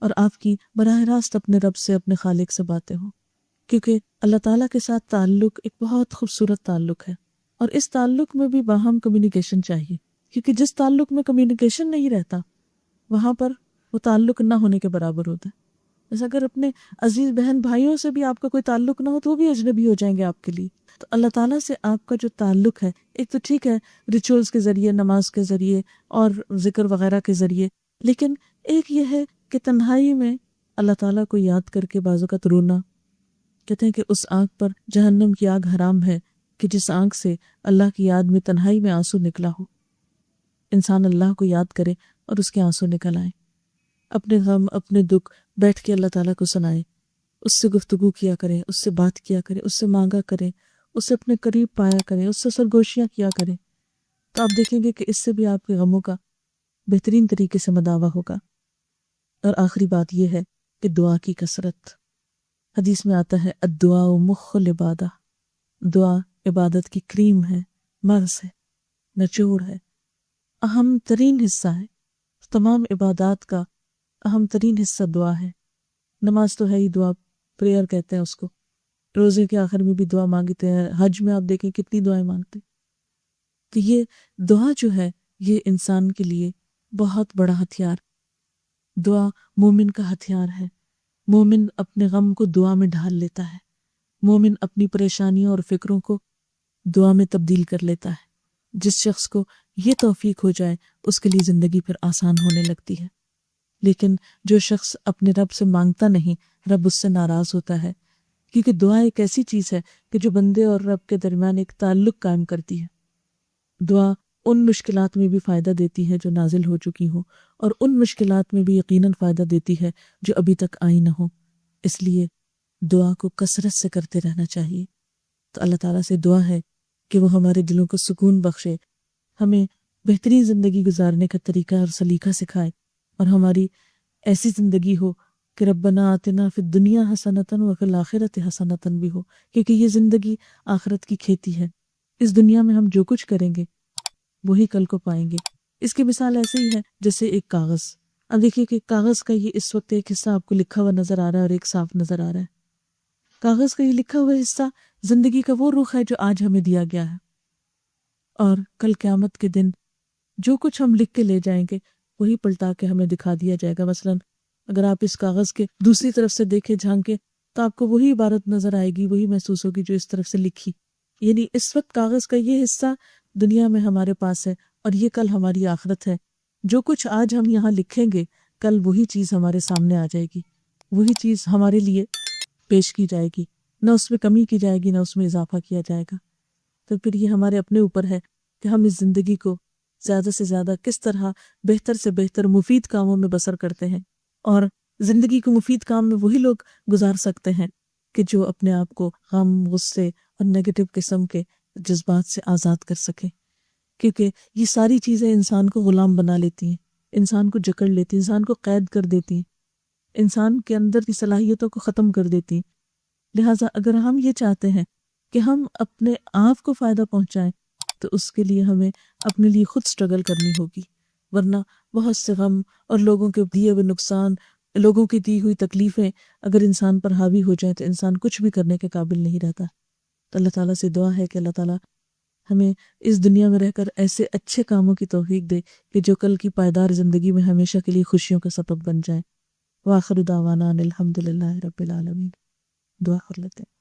اور آپ کی براہ راست اپنے رب سے، اپنے خالق سے باتیں ہوں. کیونکہ اللہ تعالیٰ کے ساتھ تعلق ایک بہت خوبصورت تعلق ہے اور اس تعلق میں بھی باہم کمیونیکیشن چاہیے، کیونکہ جس تعلق میں کمیونیکیشن نہیں رہتا وہاں پر وہ تعلق نہ ہونے کے برابر ہوتا ہے. جیسے اگر اپنے عزیز بہن بھائیوں سے بھی آپ کا کوئی تعلق نہ ہو تو وہ بھی اجنبی ہو جائیں گے آپ کے لیے. تو اللہ تعالیٰ سے آپ کا جو تعلق ہے، ایک تو ٹھیک ہے ریچولز کے ذریعے، نماز کے ذریعے اور ذکر وغیرہ کے ذریعے، لیکن ایک یہ ہے کہ تنہائی میں اللہ تعالیٰ کو یاد کر کے بعض اوقات رونا. کہتے ہیں کہ اس آنکھ پر جہنم کی آگ حرام ہے کہ جس آنکھ سے اللہ کی یاد میں تنہائی میں آنسو نکلا ہو. انسان اللہ کو یاد کرے اور اس کے آنسو نکل آئے، اپنے غم اپنے دکھ بیٹھ کے اللہ تعالیٰ کو سنائے، اس سے گفتگو کیا کرے، اس سے بات کیا کرے، اس سے مانگا کرے، اس سے اپنے قریب پایا کرے، اس سے سرگوشیاں کیا کرے. تو آپ دیکھیں گے کہ اس سے بھی آپ کے غموں کا بہترین طریقے سے مداوع ہوگا. اور آخری بات یہ ہے کہ دعا کی کثرت. حدیث میں آتا ہے الدعاء مخ العبادہ، دعا عبادت کی کریم ہے، مغز ہے، نچوڑ ہے، اہم ترین حصہ ہے. تمام عبادات کا اہم ترین حصہ دعا ہے. نماز تو ہے ہی دعا، پریئر کہتے ہیں اس کو. روزے کے آخر میں بھی دعا مانگتے ہیں. حج میں آپ دیکھیں کتنی دعائیں مانگتے. تو یہ دعا جو ہے یہ انسان کے لیے بہت بڑا ہتھیار. دعا مومن کا ہتھیار ہے. مومن اپنے غم کو دعا میں ڈھال لیتا ہے. مومن اپنی پریشانیوں اور فکروں کو دعا میں تبدیل کر لیتا ہے. جس شخص کو یہ توفیق ہو جائے اس کے لیے زندگی پھر آسان ہونے لگتی ہے. لیکن جو شخص اپنے رب سے مانگتا نہیں، رب اس سے ناراض ہوتا ہے. کیونکہ دعا ایک ایسی چیز ہے کہ جو بندے اور رب کے درمیان ایک تعلق قائم کرتی ہے. دعا ان مشکلات میں بھی فائدہ دیتی ہے جو نازل ہو چکی ہوں، اور ان مشکلات میں بھی یقیناً فائدہ دیتی ہے جو ابھی تک آئی نہ ہو. اس لیے دعا کو کثرت سے کرتے رہنا چاہیے. تو اللہ تعالیٰ سے دعا ہے کہ وہ ہمارے دلوں کو سکون بخشے، ہمیں بہترین زندگی گزارنے کا طریقہ اور سلیقہ سکھائے، اور ہماری ایسی زندگی ہو کہ ربنا آتنا فی الدنیا حسنۃ وفی الآخرۃ حسنۃ بھی ہو. کیونکہ یہ زندگی آخرت کی کھیتی ہے. اس دنیا میں ہم جو کچھ کریں گے وہی کل کو پائیں گے. اس کی مثال ایسے ہی ہے جیسے ایک کاغذ. اب دیکھیے کہ کاغذ کا یہ اس وقت ایک حصہ آپ کو لکھا ہوا نظر آ رہا ہے اور ایک صاف نظر آ رہا ہے. کاغذ کا یہ لکھا ہوا حصہ زندگی کا وہ رخ ہے جو آج ہمیں دیا گیا ہے، اور کل قیامت کے دن جو کچھ ہم لکھ کے لے جائیں گے وہی پلٹا کے ہمیں دکھا دیا جائے گا. مثلاً اگر آپ اس کاغذ کے دوسری طرف سے دیکھے جھانکے تو آپ کو وہی عبارت نظر آئے گی، وہی محسوس ہوگی جو اس طرف سے لکھی. یعنی اس وقت کاغذ کا یہ حصہ دنیا میں ہمارے پاس ہے اور یہ کل ہماری آخرت ہے. جو کچھ آج ہم یہاں لکھیں گے کل وہی چیز ہمارے سامنے آ جائے گی، وہی چیز ہمارے لیے پیش کی جائے گی. نہ اس میں کمی کی جائے گی نہ اس میں اضافہ کیا جائے گا. تو پھر یہ ہمارے اپنے اوپر ہے کہ ہم اس زندگی کو زیادہ سے زیادہ کس طرح بہتر سے بہتر مفید کاموں میں بسر کرتے ہیں. اور زندگی کو مفید کام میں وہی لوگ گزار سکتے ہیں کہ جو اپنے آپ کو غم، غصے اور نیگیٹو قسم کے جذبات سے آزاد کر سکیں. کیونکہ یہ ساری چیزیں انسان کو غلام بنا لیتی ہیں، انسان کو جکڑ لیتی ہیں، انسان کو قید کر دیتی ہیں، انسان کے اندر کی صلاحیتوں کو ختم کر دیتی ہیں. لہٰذا اگر ہم یہ چاہتے ہیں کہ ہم اپنے آپ کو فائدہ پہنچائیں تو اس کے لیے ہمیں اپنے لیے خود سٹرگل کرنی ہوگی، ورنہ بہت سے غم اور لوگوں کے دیے ہوئے نقصان، لوگوں کی دی ہوئی تکلیفیں اگر انسان پر حاوی ہو جائیں تو انسان کچھ بھی کرنے کے قابل نہیں رہتا۔ تو اللہ تعالیٰ سے دعا ہے کہ اللہ تعالیٰ ہمیں اس دنیا میں رہ کر ایسے اچھے کاموں کی توفیق دے کہ جو کل کی پائیدار زندگی میں ہمیشہ کے لیے خوشیوں کا سبب بن جائیں۔ وآخر دعوانا ان الحمد للہ رب العالمین۔ دعا کر لیتے ہیں۔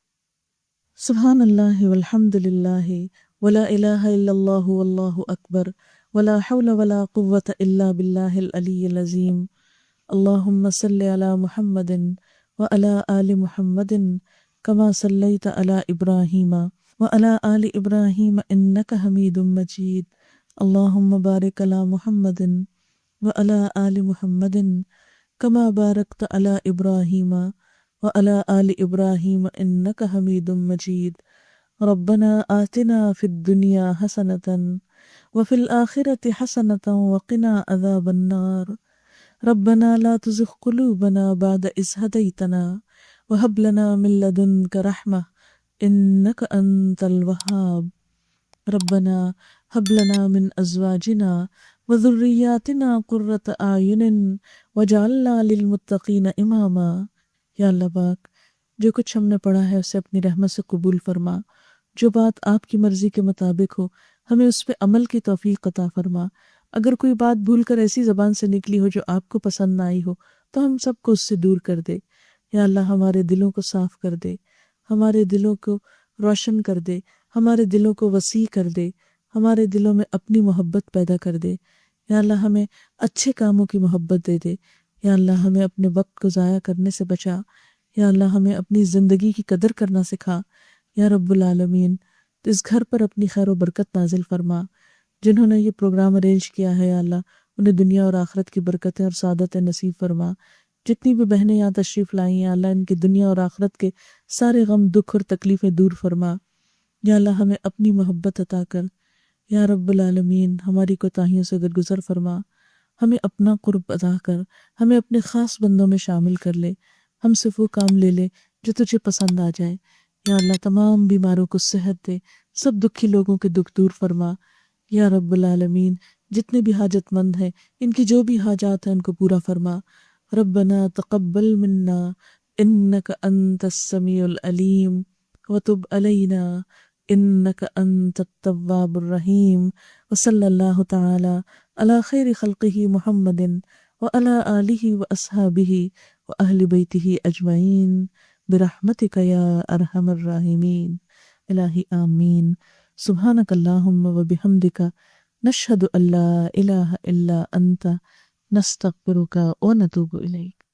سبحان اللہ والحمد للہ ولا الہ الا اللہ واللہ اکبر ولا حول ولا قوة الا باللہ العلی العظیم۔ اللہم صلی علی محمد وعلی آل محمد کما صلیت علی ابراہیم وعلی آل ابراہیم انک حمید مجید۔ اللہم بارک علی محمد وعلی آل محمد کما بارکت علی ابراہیم وعلی آل ابراہیم انک حمید مجید۔ ربنا آتنا فی الدنیا حسنۃ وفی الآخرۃ حسنۃ وقنا عذاب النار۔ ربنا لا تزغ قلوبنا بعد إذ هديتنا وهب لنا من لدنك رحمة إنك أنت الوهاب۔ ربنا هب لنا من أزواجنا وذرياتنا قرة أعين واجعلنا للمتقين إماما۔ یا اللہ پاک، جو کچھ ہم نے پڑھا ہے اسے اپنی رحمت سے قبول فرما، جو بات آپ کی مرضی کے مطابق ہو ہمیں اس پہ عمل کی توفیق عطا فرما۔ اگر کوئی بات بھول کر ایسی زبان سے نکلی ہو جو آپ کو پسند نہ آئی ہو تو ہم سب کو اس سے دور کر دے۔ یا اللہ ہمارے دلوں کو صاف کر دے، ہمارے دلوں کو روشن کر دے، ہمارے دلوں کو وسیع کر دے، ہمارے دلوں میں اپنی محبت پیدا کر دے۔ یا اللہ ہمیں اچھے کاموں کی محبت دے دے۔ یا اللہ ہمیں اپنے وقت کو ضائع کرنے سے بچا۔ یا اللہ ہمیں اپنی زندگی کی قدر کرنا سکھا۔ یا رب العالمین، تو اس گھر پر اپنی خیر و برکت نازل فرما۔ جنہوں نے یہ پروگرام ارینج کیا ہے یا اللہ انہیں دنیا اور آخرت کی برکتیں اور سعادتیں نصیب فرما۔ جتنی بھی بہنیں یہاں تشریف لائی ہیں اللہ ان کی دنیا اور آخرت کے سارے غم، دکھ اور تکلیفیں دور فرما۔ یا اللہ ہمیں اپنی محبت عطا کر۔ یا رب العالمین، ہماری کوتاہیوں سے درگزر فرما، ہمیں اپنا قرب عطا کر، ہمیں اپنے خاص بندوں میں شامل کر لے، ہم سے وہ کام لے لے جو تجھے پسند آ جائے۔ یا اللہ تمام بیماروں کو صحت دے، سب دکھی لوگوں کے دکھ دور فرما۔ یا رب العالمین، جتنے بھی حاجت مند ہیں ان کی جو بھی حاجات ہیں ان کو پورا فرما۔ ربنا تقبل منا انک انت السمیع العلیم وتب علینا انک انت التواب الرحیم۔ وصلی اللہ تعالی علی خیر خلقہ محمد وعلی آلہ واصحابہ واہل بیتہ اجمعین برحمتک یا ارحم الراحمین۔ الہی آمین۔ سبحانک اللہم وبحمدک نشہد ان لا الہ الا انت نستغفرک ونتوب الیک۔